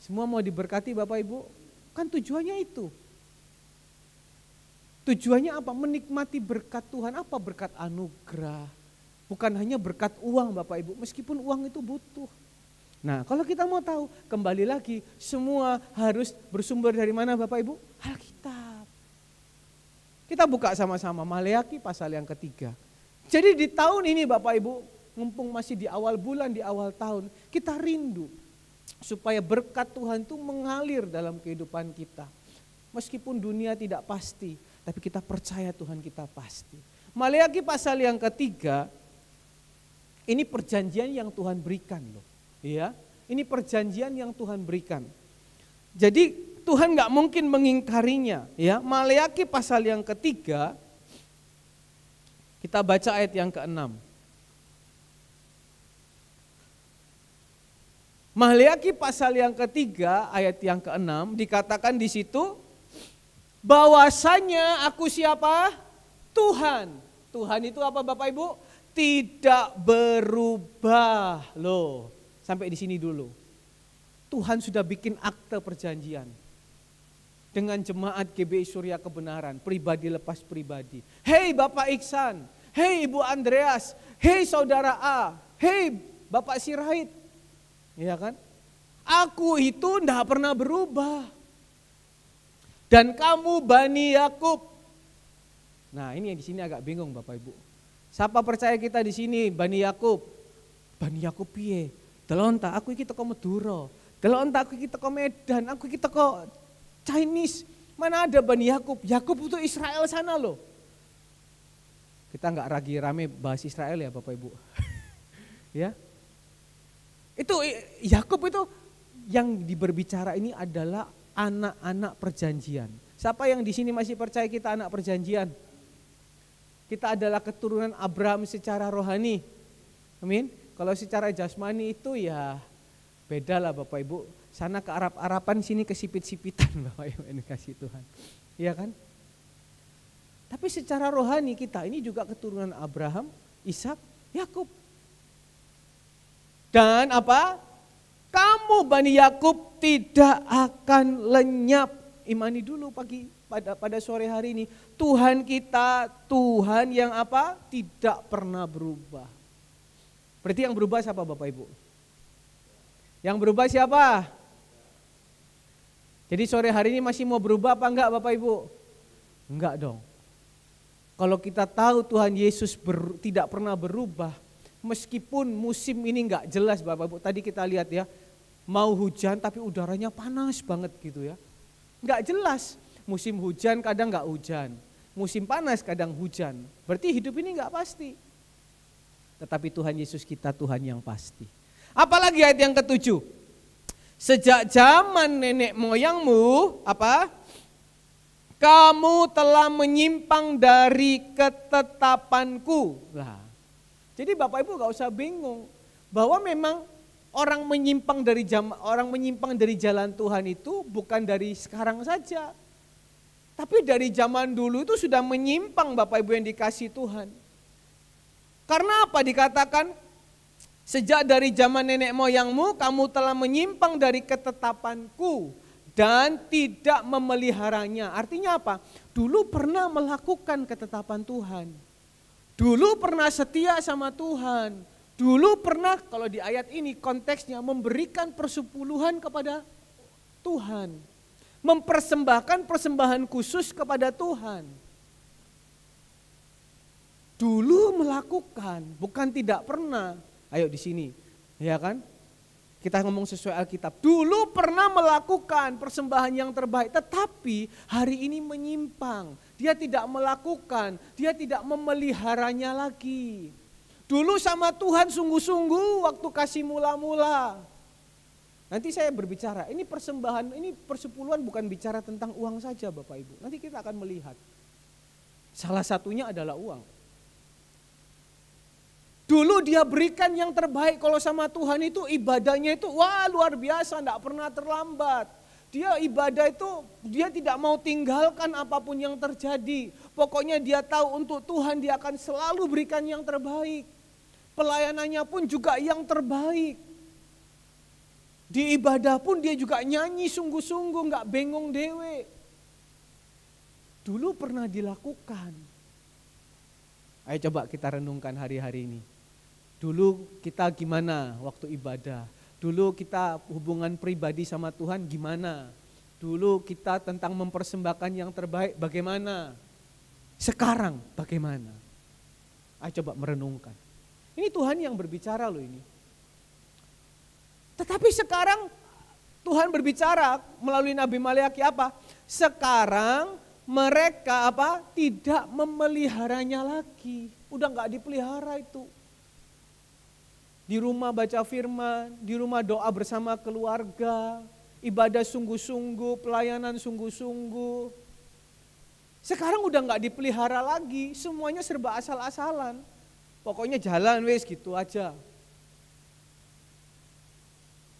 Semua mau diberkati Bapak Ibu? Kan tujuannya itu. Tujuannya apa? Menikmati berkat Tuhan. Apa berkat anugerah? Bukan hanya berkat uang Bapak Ibu, meskipun uang itu butuh. Nah, kalau kita mau tahu, kembali lagi, semua harus bersumber dari mana Bapak Ibu? Alkitab. Kita buka sama-sama Maleakhi pasal yang ketiga. Jadi di tahun ini Bapak Ibu, mumpung masih di awal bulan, di awal tahun, kita rindu supaya berkat Tuhan itu mengalir dalam kehidupan kita. Meskipun dunia tidak pasti, tapi kita percaya Tuhan kita pasti. Maleakhi pasal yang ketiga, ini perjanjian yang Tuhan berikan loh. Ya, ini perjanjian yang Tuhan berikan. Jadi Tuhan nggak mungkin mengingkarinya. Ya, Maleakhi pasal yang ketiga, kita baca ayat yang ke-6. Maleakhi pasal yang ketiga, ayat yang ke-6 dikatakan di situ, bahwasanya aku siapa? Tuhan. Tuhan itu apa Bapak Ibu? Tidak berubah loh. Sampai di sini dulu. Tuhan sudah bikin akte perjanjian dengan jemaat GBI Surya Kebenaran, pribadi lepas pribadi. Hei Bapak Iksan, hei Ibu Andreas, hei Saudara A, hei Bapak Sirait. Ya kan? Aku itu tidak pernah berubah. Dan kamu Bani Yakub. Nah, ini yang di sini agak bingung Bapak Ibu. Siapa percaya kita di sini Bani Yakub? Bani Yakub piye? Delonta aku iki teko Madura. Delonta aku iki teko Medan, aku iki teko Chinese. Mana ada Bani Yakub? Yakub itu Israel sana loh. Kita enggak rame bahas Israel ya Bapak Ibu. Ya. Itu Yakub itu yang diberbicara ini adalah anak-anak perjanjian. Siapa yang di sini masih percaya kita anak perjanjian? Kita adalah keturunan Abraham secara rohani. Amin. Kalau secara jasmani itu ya beda lah Bapak Ibu. Sana ke Arab-Araban, sini ke sipit-sipitan Bapak Ibu, ini kasih Tuhan. Iya kan? Tapi secara rohani kita ini juga keturunan Abraham, Ishak, Yakub. Dan apa? Kamu Bani Yakub tidak akan lenyap. Imani dulu pada sore hari ini. Tuhan kita, Tuhan yang apa? Tidak pernah berubah. Berarti yang berubah siapa Bapak Ibu? Yang berubah siapa? Jadi sore hari ini masih mau berubah apa enggak Bapak Ibu? Enggak dong. Kalau kita tahu Tuhan Yesus tidak pernah berubah, meskipun musim ini enggak jelas Bapak Ibu. Tadi kita lihat ya, mau hujan tapi udaranya panas banget gitu ya. Enggak jelas, musim hujan kadang enggak hujan, musim panas kadang hujan. Berarti hidup ini enggak pasti. Tetapi Tuhan Yesus kita Tuhan yang pasti. Apalagi ayat yang ke-7. Sejak zaman nenek moyangmu, apa? Kamu telah menyimpang dari ketetapanku. Nah, jadi Bapak Ibu gak usah bingung bahwa memang orang menyimpang dari jalan Tuhan itu bukan dari sekarang saja. Tapi dari zaman dulu itu sudah menyimpang Bapak Ibu yang dikasih Tuhan. Karena apa dikatakan? Sejak dari zaman nenek moyangmu kamu telah menyimpang dari ketetapanku dan tidak memeliharanya. Artinya apa? Dulu pernah melakukan ketetapan Tuhan. Dulu pernah setia sama Tuhan. Dulu pernah, kalau di ayat ini konteksnya memberikan persepuluhan kepada Tuhan. Mempersembahkan persembahan khusus kepada Tuhan. Dulu melakukan, bukan tidak pernah. Ayo di sini, ya kan? Kita ngomong sesuai Alkitab. Dulu pernah melakukan persembahan yang terbaik, tetapi hari ini menyimpang. Dia tidak melakukan, dia tidak memeliharanya lagi. Dulu sama Tuhan sungguh-sungguh waktu kasih mula-mula. Nanti saya berbicara, ini persembahan, ini persepuluhan bukan bicara tentang uang saja Bapak Ibu. Nanti kita akan melihat. Salah satunya adalah uang. Dulu dia berikan yang terbaik, kalau sama Tuhan itu ibadahnya itu wah luar biasa, enggak pernah terlambat. Dia ibadah itu, dia tidak mau tinggalkan apapun yang terjadi. Pokoknya dia tahu untuk Tuhan dia akan selalu berikan yang terbaik. Pelayanannya pun juga yang terbaik. Di ibadah pun dia juga nyanyi sungguh-sungguh, gak bengong dewe. Dulu pernah dilakukan. Ayo coba kita renungkan hari-hari ini. Dulu kita gimana waktu ibadah? Dulu kita hubungan pribadi sama Tuhan gimana? Dulu kita tentang mempersembahkan yang terbaik bagaimana? Sekarang bagaimana? Ayo coba merenungkan. Ini Tuhan yang berbicara loh ini. Tetapi sekarang Tuhan berbicara melalui Nabi Maleakhi apa? Sekarang mereka apa? Tidak memeliharanya lagi. Udah gak dipelihara itu. Di rumah baca firman, di rumah doa bersama keluarga, ibadah sungguh-sungguh, pelayanan sungguh-sungguh. Sekarang udah gak dipelihara lagi, semuanya serba asal-asalan. Pokoknya jalan wes gitu aja.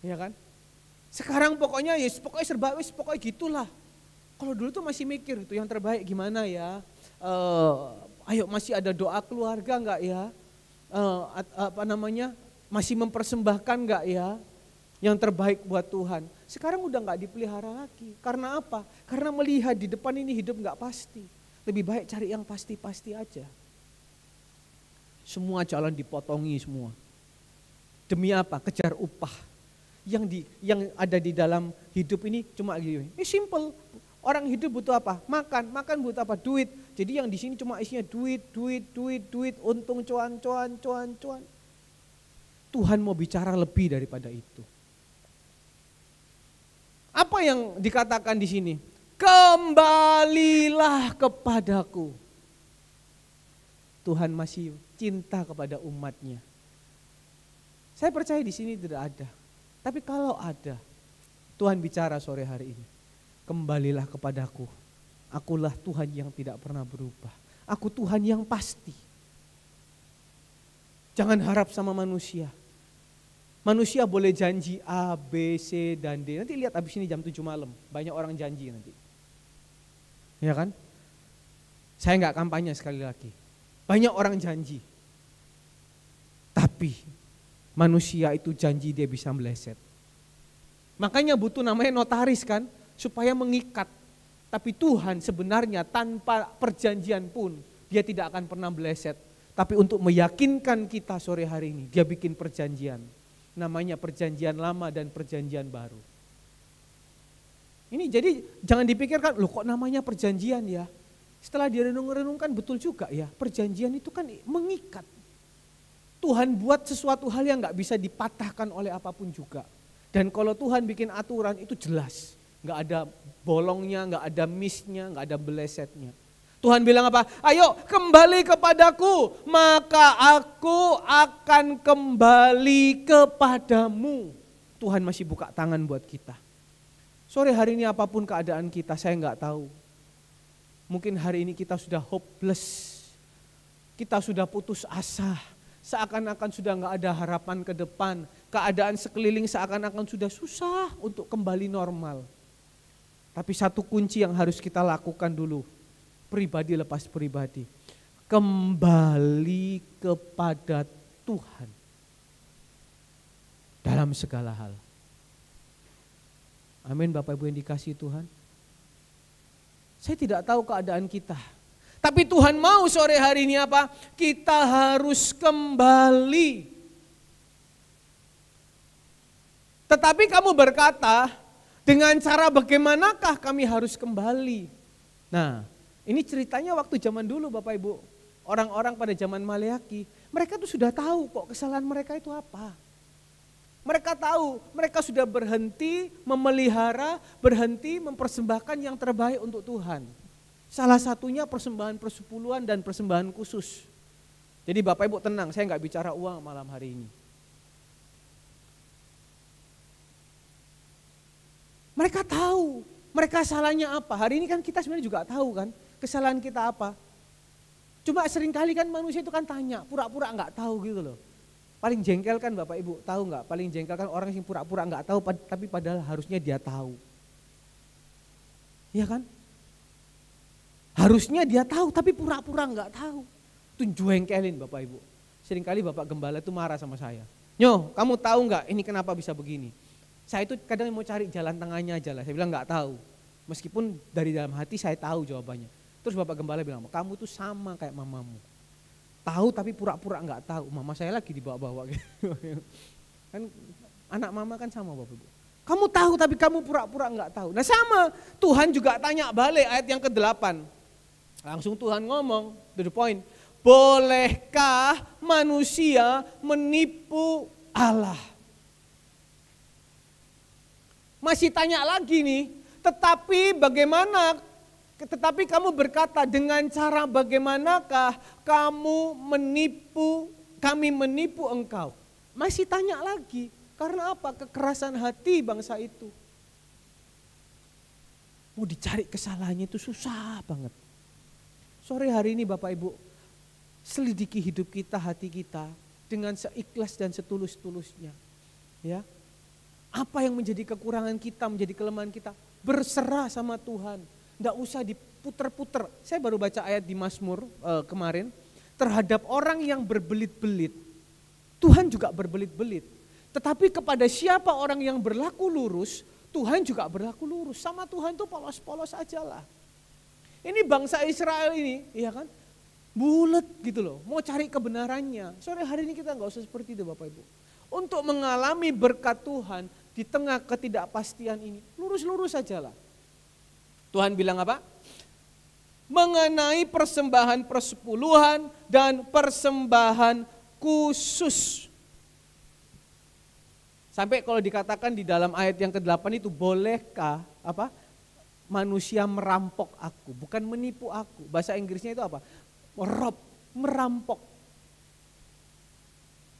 Ya kan? Sekarang pokoknya pokoknya serba wes pokoknya gitulah. Kalau dulu tuh masih mikir itu yang terbaik gimana ya? Ayo masih ada doa keluarga enggak ya? Masih mempersembahkan enggak ya? Yang terbaik buat Tuhan. Sekarang udah enggak dipelihara lagi. Karena apa? Karena melihat di depan ini hidup enggak pasti. Lebih baik cari yang pasti-pasti aja. Semua jalan dipotongi semua. Demi apa? Kejar upah. Yang ada di dalam hidup ini cuma gini. Ini simple. Orang hidup butuh apa? Makan butuh apa? Duit. Jadi yang di sini cuma isinya duit, untung cuan. Tuhan mau bicara lebih daripada itu. Apa yang dikatakan di sini? Kembalilah kepadaku. Tuhan masih cinta kepada umatnya. Saya percaya di sini tidak ada. Tapi kalau ada, Tuhan bicara sore hari ini. Kembalilah kepadaku. Akulah Tuhan yang tidak pernah berubah. Aku Tuhan yang pasti. Jangan harap sama manusia. Manusia boleh janji A, B, C, dan D. Nanti lihat abis ini jam 7 malam. Banyak orang janji nanti. Ya kan? Saya nggak kampanye sekali lagi. Banyak orang janji. Tapi manusia itu janji dia bisa meleset. Makanya butuh namanya notaris kan. Supaya mengikat. Tapi Tuhan sebenarnya tanpa perjanjian pun dia tidak akan pernah meleset. Tapi untuk meyakinkan kita sore hari ini dia bikin perjanjian. Namanya perjanjian lama dan perjanjian baru. Ini jadi jangan dipikirkan, loh kok namanya perjanjian ya. Setelah direnung-renungkan betul juga ya, perjanjian itu kan mengikat. Tuhan buat sesuatu hal yang gak bisa dipatahkan oleh apapun juga. Dan kalau Tuhan bikin aturan itu jelas. Gak ada bolongnya, gak ada missnya, gak ada belesetnya. Tuhan bilang apa? Ayo kembali kepadaku, maka aku akan kembali kepadamu. Tuhan masih buka tangan buat kita. Sore hari ini apapun keadaan kita, saya nggak tahu. Mungkin hari ini kita sudah hopeless, kita sudah putus asa, seakan-akan sudah nggak ada harapan ke depan. Keadaan sekeliling seakan-akan sudah susah untuk kembali normal. Tapi satu kunci yang harus kita lakukan dulu. Pribadi lepas pribadi. Kembali kepada Tuhan. Dalam segala hal. Amin Bapak Ibu yang dikasihi Tuhan. Saya tidak tahu keadaan kita. Tapi Tuhan mau sore hari ini apa? Kita harus kembali. Tetapi kamu berkata, dengan cara bagaimanakah kami harus kembali? Nah, ini ceritanya waktu zaman dulu Bapak Ibu, orang-orang pada zaman Maleakhi, mereka tuh sudah tahu kok kesalahan mereka itu apa. Mereka tahu, mereka sudah berhenti memelihara, berhenti mempersembahkan yang terbaik untuk Tuhan. Salah satunya persembahan persepuluhan dan persembahan khusus. Jadi Bapak Ibu tenang, saya nggak bicara uang malam hari ini. Mereka tahu, mereka salahnya apa. Hari ini kan kita sebenarnya juga tahu kan. Kesalahan kita apa? Cuma seringkali kan manusia itu kan tanya, pura-pura nggak tahu gitu loh. Paling jengkel kan Bapak Ibu, tahu nggak? Paling jengkel kan orang yang pura-pura nggak tahu, tapi padahal harusnya dia tahu. Iya kan? Harusnya dia tahu tapi pura-pura nggak tahu. Itu juengkelin Bapak Ibu. Seringkali Bapak Gembala itu marah sama saya. Nyo, kamu tahu nggak ini kenapa bisa begini? Saya itu kadang mau cari jalan tengahnya aja lah. Saya bilang nggak tahu. Meskipun dari dalam hati saya tahu jawabannya. Terus Bapak Gembala bilang, kamu tuh sama kayak mamamu. Tahu tapi pura-pura nggak tahu. Mama saya lagi dibawa-bawa gitu. Kan anak mama kan sama Bapak Ibu. Kamu tahu tapi kamu pura-pura nggak tahu. Nah sama, Tuhan juga tanya balik ayat yang ke-8. Langsung Tuhan ngomong, to the point. Bolehkah manusia menipu Allah? Masih tanya lagi nih, tetapi kamu berkata dengan cara bagaimanakah kami menipu engkau? Masih tanya lagi. Karena apa? Kekerasan hati bangsa itu. Mau dicari kesalahannya itu susah banget. Sore hari ini Bapak Ibu, selidiki hidup kita, hati kita dengan seikhlas dan setulus-tulusnya. Ya. Apa yang menjadi kekurangan kita, menjadi kelemahan kita, berserah sama Tuhan. Enggak usah diputer-puter. Saya baru baca ayat di Mazmur kemarin, terhadap orang yang berbelit-belit, Tuhan juga berbelit-belit. Tetapi kepada siapa orang yang berlaku lurus, Tuhan juga berlaku lurus. Sama Tuhan tuh polos-polos aja lah. Ini bangsa Israel ini, iya kan? Bulet gitu loh, mau cari kebenarannya. Sore hari ini kita gak usah seperti itu Bapak Ibu. Untuk mengalami berkat Tuhan di tengah ketidakpastian ini, lurus-lurus aja lah. Tuhan bilang apa? Mengenai persembahan persepuluhan dan persembahan khusus. Sampai kalau dikatakan di dalam ayat yang ke-8 itu, bolehkah manusia merampok aku, bukan menipu aku. Bahasa Inggrisnya itu apa? Rob, merampok.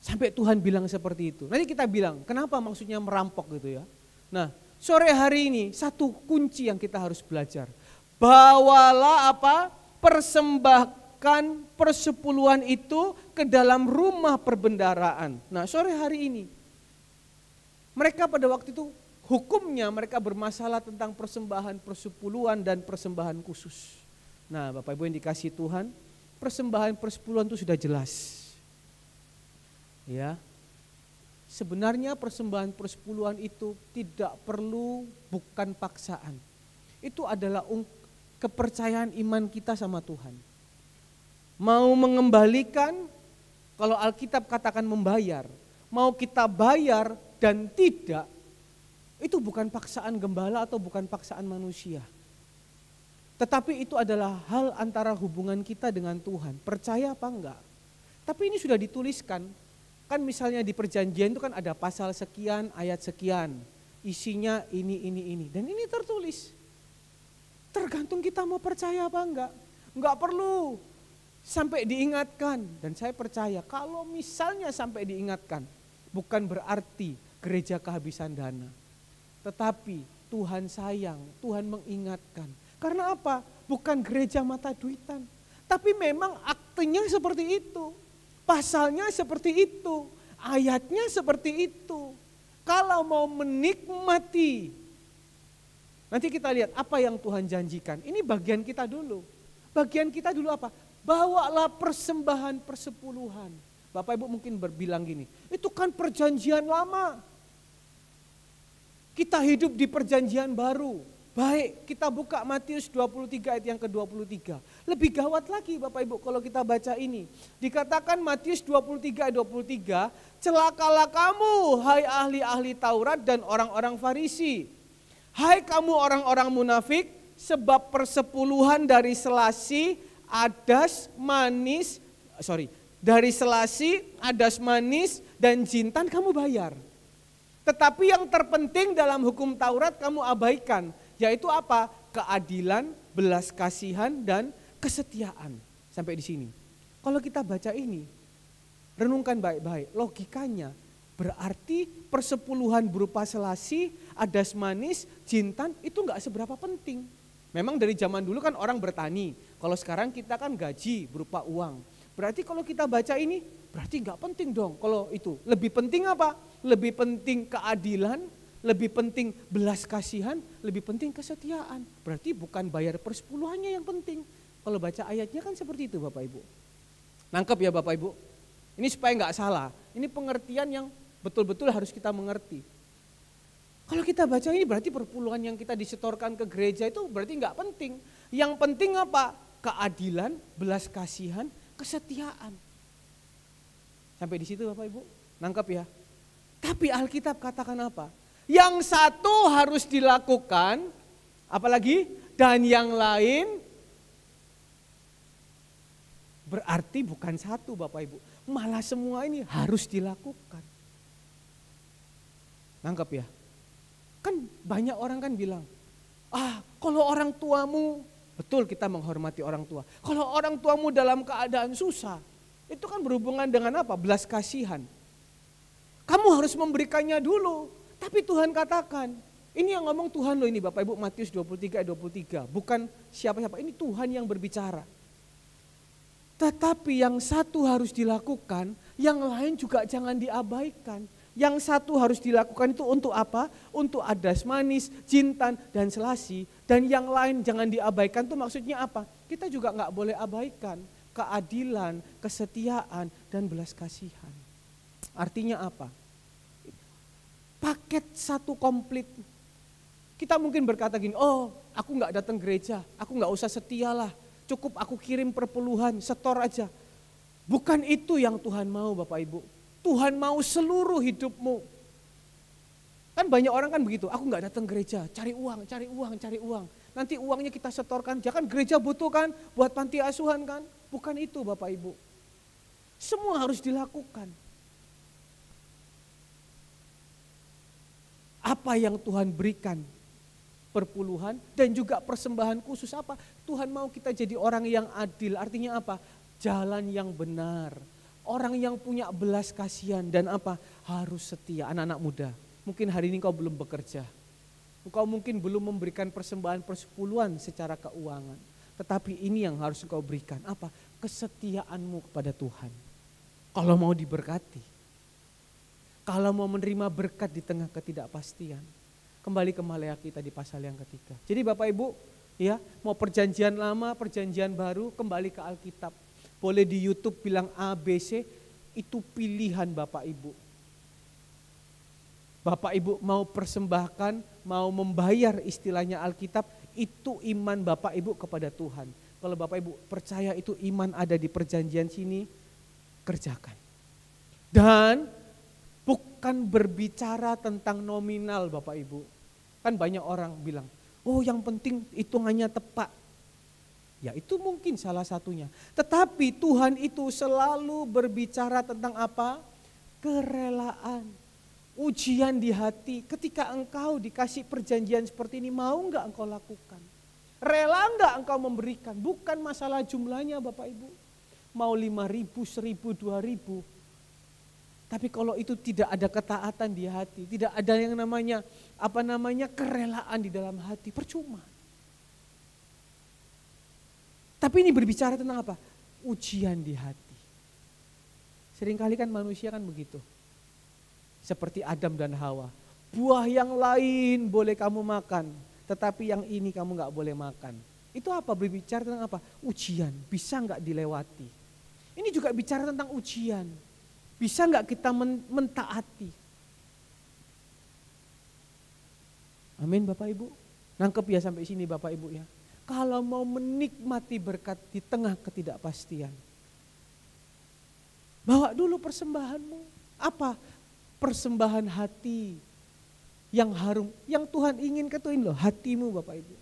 Sampai Tuhan bilang seperti itu. Nanti kita bilang, kenapa maksudnya merampok gitu ya. Nah, sore hari ini satu kunci yang kita harus belajar. Bawalah persembahkan persepuluhan itu ke dalam rumah perbendaharaan. Nah, sore hari ini mereka pada waktu itu hukumnya mereka bermasalah tentang persembahan persepuluhan dan persembahan khusus. Nah Bapak Ibu yang dikasihi Tuhan, persembahan persepuluhan itu sudah jelas. Ya, sebenarnya persembahan persepuluhan itu tidak perlu, bukan paksaan. Itu adalah kepercayaan iman kita sama Tuhan. Mau mengembalikan, kalau Alkitab katakan membayar, mau kita bayar dan tidak, itu bukan paksaan gembala atau bukan paksaan manusia. Tetapi itu adalah hal antara hubungan kita dengan Tuhan, percaya apa enggak. Tapi ini sudah dituliskan, kan misalnya di perjanjian itu kan ada pasal sekian, ayat sekian, isinya ini. Dan ini tertulis. Tergantung kita mau percaya apa enggak. Enggak perlu sampai diingatkan, dan saya percaya kalau misalnya sampai diingatkan, bukan berarti gereja kehabisan dana. Tetapi Tuhan sayang, Tuhan mengingatkan. Karena apa? Bukan gereja mata duitan. Tapi memang aktenya seperti itu. Pasalnya seperti itu. Ayatnya seperti itu. Kalau mau menikmati, nanti kita lihat apa yang Tuhan janjikan. Ini bagian kita dulu. Bagian kita dulu apa? Bawalah persembahan persepuluhan. Bapak Ibu mungkin berbilang gini, itu kan perjanjian lama. Kita hidup di perjanjian baru. Baik, kita buka Matius 23 ayat yang ke-23. Lebih gawat lagi Bapak Ibu kalau kita baca ini. Dikatakan Matius 23 ayat 23, celakalah kamu hai ahli-ahli Taurat dan orang-orang Farisi. Hai kamu orang-orang munafik, sebab persepuluhan dari selasi, adas, manis, dan jintan kamu bayar. Tetapi yang terpenting dalam hukum Taurat kamu abaikan, yaitu apa? Keadilan, belas kasihan, dan kesetiaan. Sampai di sini. Kalau kita baca ini, renungkan baik-baik, logikanya berarti persepuluhan berupa selasi, adas manis, jintan itu enggak seberapa penting. Memang dari zaman dulu kan orang bertani, kalau sekarang kita kan gaji berupa uang. Berarti kalau kita baca ini, berarti enggak penting dong kalau itu. Lebih penting apa? Lebih penting keadilan, lebih penting belas kasihan, lebih penting kesetiaan. Berarti bukan bayar persepuluhannya yang penting. Kalau baca ayatnya kan seperti itu Bapak Ibu. Nangkep ya Bapak Ibu? Ini supaya nggak salah. Ini pengertian yang betul-betul harus kita mengerti. Kalau kita baca ini berarti perpuluhan yang kita disetorkan ke gereja itu berarti nggak penting. Yang penting apa? Keadilan, belas kasihan, kesetiaan. Sampai di situ Bapak Ibu? Nangkep ya? Tapi Alkitab katakan apa? Yang satu harus dilakukan, apalagi? Dan yang lain berarti bukan satu Bapak Ibu. Malah semua ini harus dilakukan. Nangkep ya? Kan banyak orang kan bilang, kalau orang tuamu, betul kita menghormati orang tua. Kalau orang tuamu dalam keadaan susah, itu kan berhubungan dengan apa? Belas kasihan. Kamu harus memberikannya dulu. Tapi Tuhan katakan, ini yang ngomong Tuhan loh ini Bapak Ibu, Matius 23 ayat 23. Bukan siapa-siapa, ini Tuhan yang berbicara. Tetapi yang satu harus dilakukan, yang lain juga jangan diabaikan. Yang satu harus dilakukan itu untuk apa? Untuk adas manis, jintan, dan selasi. Dan yang lain jangan diabaikan itu maksudnya apa? Kita juga nggak boleh abaikan keadilan, kesetiaan, dan belas kasihan. Artinya apa? Paket satu komplit. Kita mungkin berkata gini, aku nggak datang gereja, aku nggak usah setialah, cukup aku kirim perpuluhan, setor aja. Bukan itu yang Tuhan mau Bapak Ibu. Tuhan mau seluruh hidupmu. Kan banyak orang kan begitu, aku nggak datang gereja, cari uang, cari uang, cari uang. Nanti uangnya kita setorkan, jangan gereja butuh kan buat panti asuhan kan. Bukan itu Bapak Ibu. Semua harus dilakukan. Apa yang Tuhan berikan, perpuluhan dan juga persembahan khusus apa? Tuhan mau kita jadi orang yang adil, artinya apa? Jalan yang benar, orang yang punya belas kasihan dan apa? Harus setia. Anak-anak muda, mungkin hari ini kau belum bekerja, engkau mungkin belum memberikan persembahan persepuluhan secara keuangan, tetapi ini yang harus engkau berikan, apa? Kesetiaanmu kepada Tuhan. Kalau mau diberkati, kalau mau menerima berkat di tengah ketidakpastian, kembali ke Maleakhi tadi pasal yang ketiga. Jadi Bapak Ibu, ya, mau perjanjian lama, perjanjian baru, kembali ke Alkitab. Boleh di YouTube bilang ABC, itu pilihan Bapak Ibu. Bapak Ibu mau persembahkan, mau membayar istilahnya Alkitab, itu iman Bapak Ibu kepada Tuhan. Kalau Bapak Ibu percaya itu iman ada di perjanjian sini, kerjakan. Dan bukan berbicara tentang nominal Bapak Ibu. Kan banyak orang bilang, yang penting hitungannya tepat. Ya itu mungkin salah satunya. Tetapi Tuhan itu selalu berbicara tentang apa? Kerelaan. Ujian di hati. Ketika engkau dikasih perjanjian seperti ini, mau enggak engkau lakukan? Rela enggak engkau memberikan? Bukan masalah jumlahnya Bapak Ibu. Mau 5.000, 1.000, 2.000. Tapi kalau itu tidak ada ketaatan di hati, tidak ada yang namanya kerelaan di dalam hati, percuma. Tapi ini berbicara tentang apa? Ujian di hati. Seringkali kan manusia kan begitu. Seperti Adam dan Hawa. Buah yang lain boleh kamu makan, tetapi yang ini kamu gak boleh makan. Itu apa? Berbicara tentang apa? Ujian, bisa gak dilewati. Ini juga bicara tentang ujian. Bisa nggak kita mentaati? Amin Bapak Ibu. Nangkep ya sampai sini Bapak Ibu ya. Kalau mau menikmati berkat di tengah ketidakpastian, bawa dulu persembahanmu. Apa? Persembahan hati yang harum, yang Tuhan ingin ketuin loh, hatimu Bapak Ibu.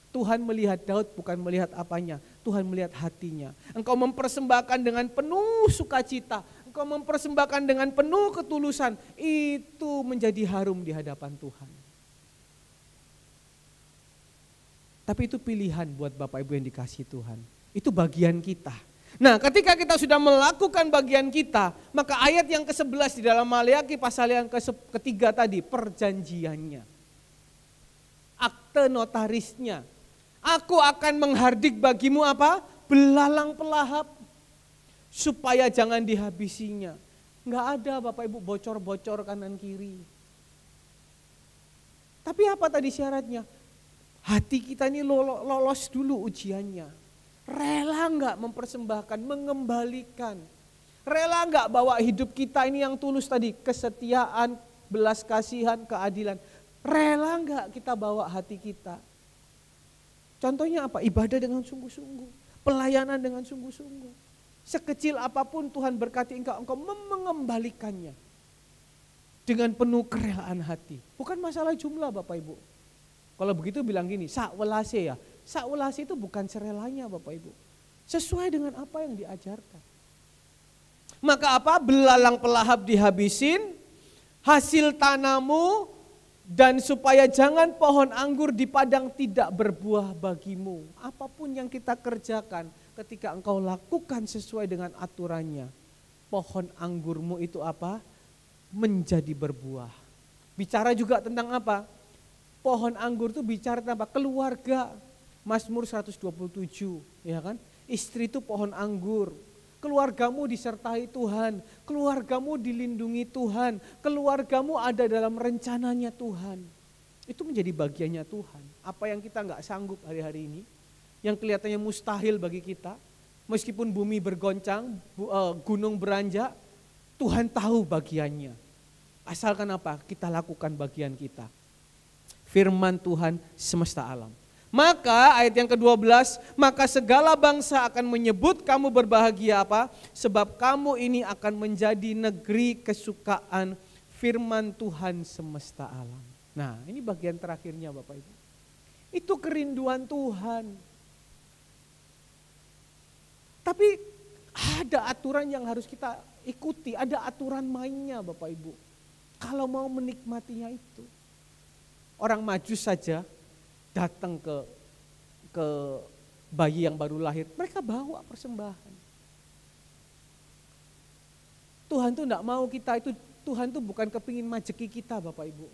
Tuhan melihat Daud bukan melihat apanya, Tuhan melihat hatinya. Engkau mempersembahkan dengan penuh sukacita, engkau mempersembahkan dengan penuh ketulusan, itu menjadi harum di hadapan Tuhan. Tapi itu pilihan buat Bapak Ibu yang dikasihi Tuhan. Itu bagian kita. Nah, ketika kita sudah melakukan bagian kita, maka ayat yang ke-11 di dalam Maleakhi pasal yang ketiga tadi, perjanjiannya. Akte notarisnya. Aku akan menghardik bagimu apa? Belalang pelahap. Supaya jangan dihabisinya. Enggak ada Bapak Ibu bocor-bocor kanan kiri. Tapi apa tadi syaratnya? Hati kita ini lolos dulu ujiannya. Rela enggak mempersembahkan, mengembalikan. Rela enggak bawa hidup kita ini yang tulus tadi, kesetiaan, belas kasihan, keadilan. Rela enggak kita bawa hati kita? Contohnya apa? Ibadah dengan sungguh-sungguh, pelayanan dengan sungguh-sungguh. Sekecil apapun Tuhan berkati engkau mengembalikannya dengan penuh kerelaan hati. Bukan masalah jumlah Bapak Ibu. Kalau begitu bilang gini, sakwelase ya. Sakwelase itu bukan serelanya Bapak Ibu. Sesuai dengan apa yang diajarkan. Maka apa? Belalang pelahap dihabisin, hasil tanamu, dan supaya jangan pohon anggur di padang tidak berbuah bagimu. Apapun yang kita kerjakan ketika engkau lakukan sesuai dengan aturannya. Pohon anggurmu itu apa? Menjadi berbuah. Bicara juga tentang apa? Pohon anggur itu bicara tentang apa? Keluarga. Mazmur 127, ya kan? Istri itu pohon anggur. Keluargamu disertai Tuhan, keluargamu dilindungi Tuhan, keluargamu ada dalam rencananya Tuhan. Itu menjadi bagiannya Tuhan. Apa yang kita nggak sanggup hari-hari ini, yang kelihatannya mustahil bagi kita, meskipun bumi bergoncang, gunung beranjak, Tuhan tahu bagiannya. Asalkan apa? Kita lakukan bagian kita. Firman Tuhan semesta alam. Maka ayat yang ke-12, maka segala bangsa akan menyebut kamu berbahagia apa? Sebab kamu ini akan menjadi negeri kesukaan firman Tuhan semesta alam. Nah, ini bagian terakhirnya Bapak Ibu. Itu kerinduan Tuhan. Tapi ada aturan yang harus kita ikuti, ada aturan mainnya Bapak Ibu. Kalau mau menikmatinya itu. Orang Majus saja datang ke bayi yang baru lahir, mereka bawa persembahan. Tuhan tuh enggak mau kita itu, Tuhan tuh bukan kepingin majeki kita Bapak Ibu.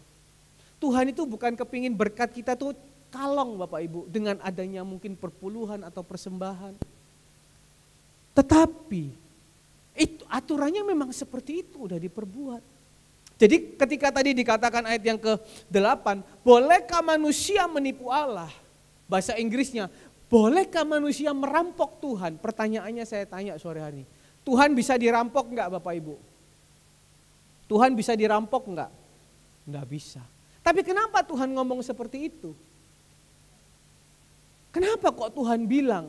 Tuhan itu bukan kepingin berkat kita tuh kalong Bapak Ibu dengan adanya mungkin perpuluhan atau persembahan. Tetapi itu aturannya memang seperti itu udah diperbuat. Jadi ketika tadi dikatakan ayat yang ke-8, bolehkah manusia menipu Allah? Bahasa Inggrisnya, bolehkah manusia merampok Tuhan? Pertanyaannya saya tanya sore hari ini. Tuhan bisa dirampok enggak Bapak Ibu? Tuhan bisa dirampok enggak? Enggak bisa. Tapi kenapa Tuhan ngomong seperti itu? Kenapa kok Tuhan bilang,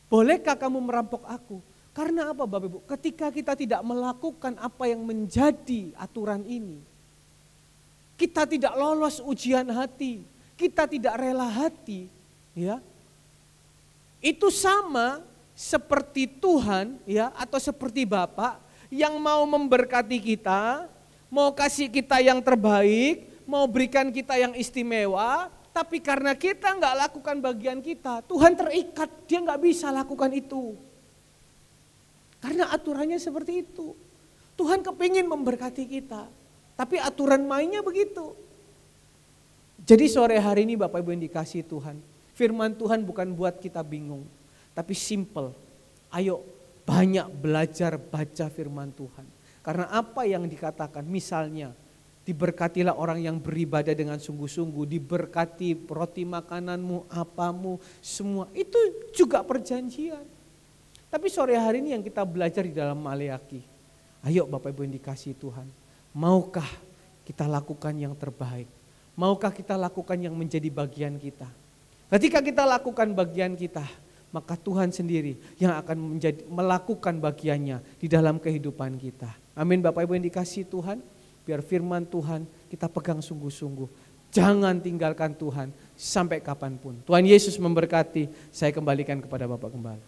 bolehkah kamu merampok aku? Karena apa Bapak Ibu? Ketika kita tidak melakukan apa yang menjadi aturan ini, kita tidak lolos ujian hati, kita tidak rela hati, ya. Itu sama seperti Tuhan, ya, atau seperti Bapak yang mau memberkati kita, mau kasih kita yang terbaik, mau berikan kita yang istimewa, tapi karena kita nggak lakukan bagian kita, Tuhan terikat, dia nggak bisa lakukan itu. Karena aturannya seperti itu. Tuhan kepingin memberkati kita. Tapi aturan mainnya begitu. Jadi sore hari ini Bapak Ibu yang dikasihi Tuhan. Firman Tuhan bukan buat kita bingung. Tapi simple. Ayo banyak belajar baca firman Tuhan. Karena apa yang dikatakan misalnya. Diberkatilah orang yang beribadah dengan sungguh-sungguh. Diberkati roti makananmu, apamu, semua. Itu juga perjanjian. Tapi sore hari ini yang kita belajar di dalam Maleaki. Ayo Bapak Ibu yang dikasihi Tuhan. Maukah kita lakukan yang terbaik? Maukah kita lakukan yang menjadi bagian kita? Ketika kita lakukan bagian kita, maka Tuhan sendiri yang akan melakukan bagiannya di dalam kehidupan kita. Amin Bapak Ibu yang dikasihi Tuhan. Biar firman Tuhan kita pegang sungguh-sungguh. Jangan tinggalkan Tuhan sampai kapanpun. Tuhan Yesus memberkati. Saya kembalikan kepada Bapak Gembala.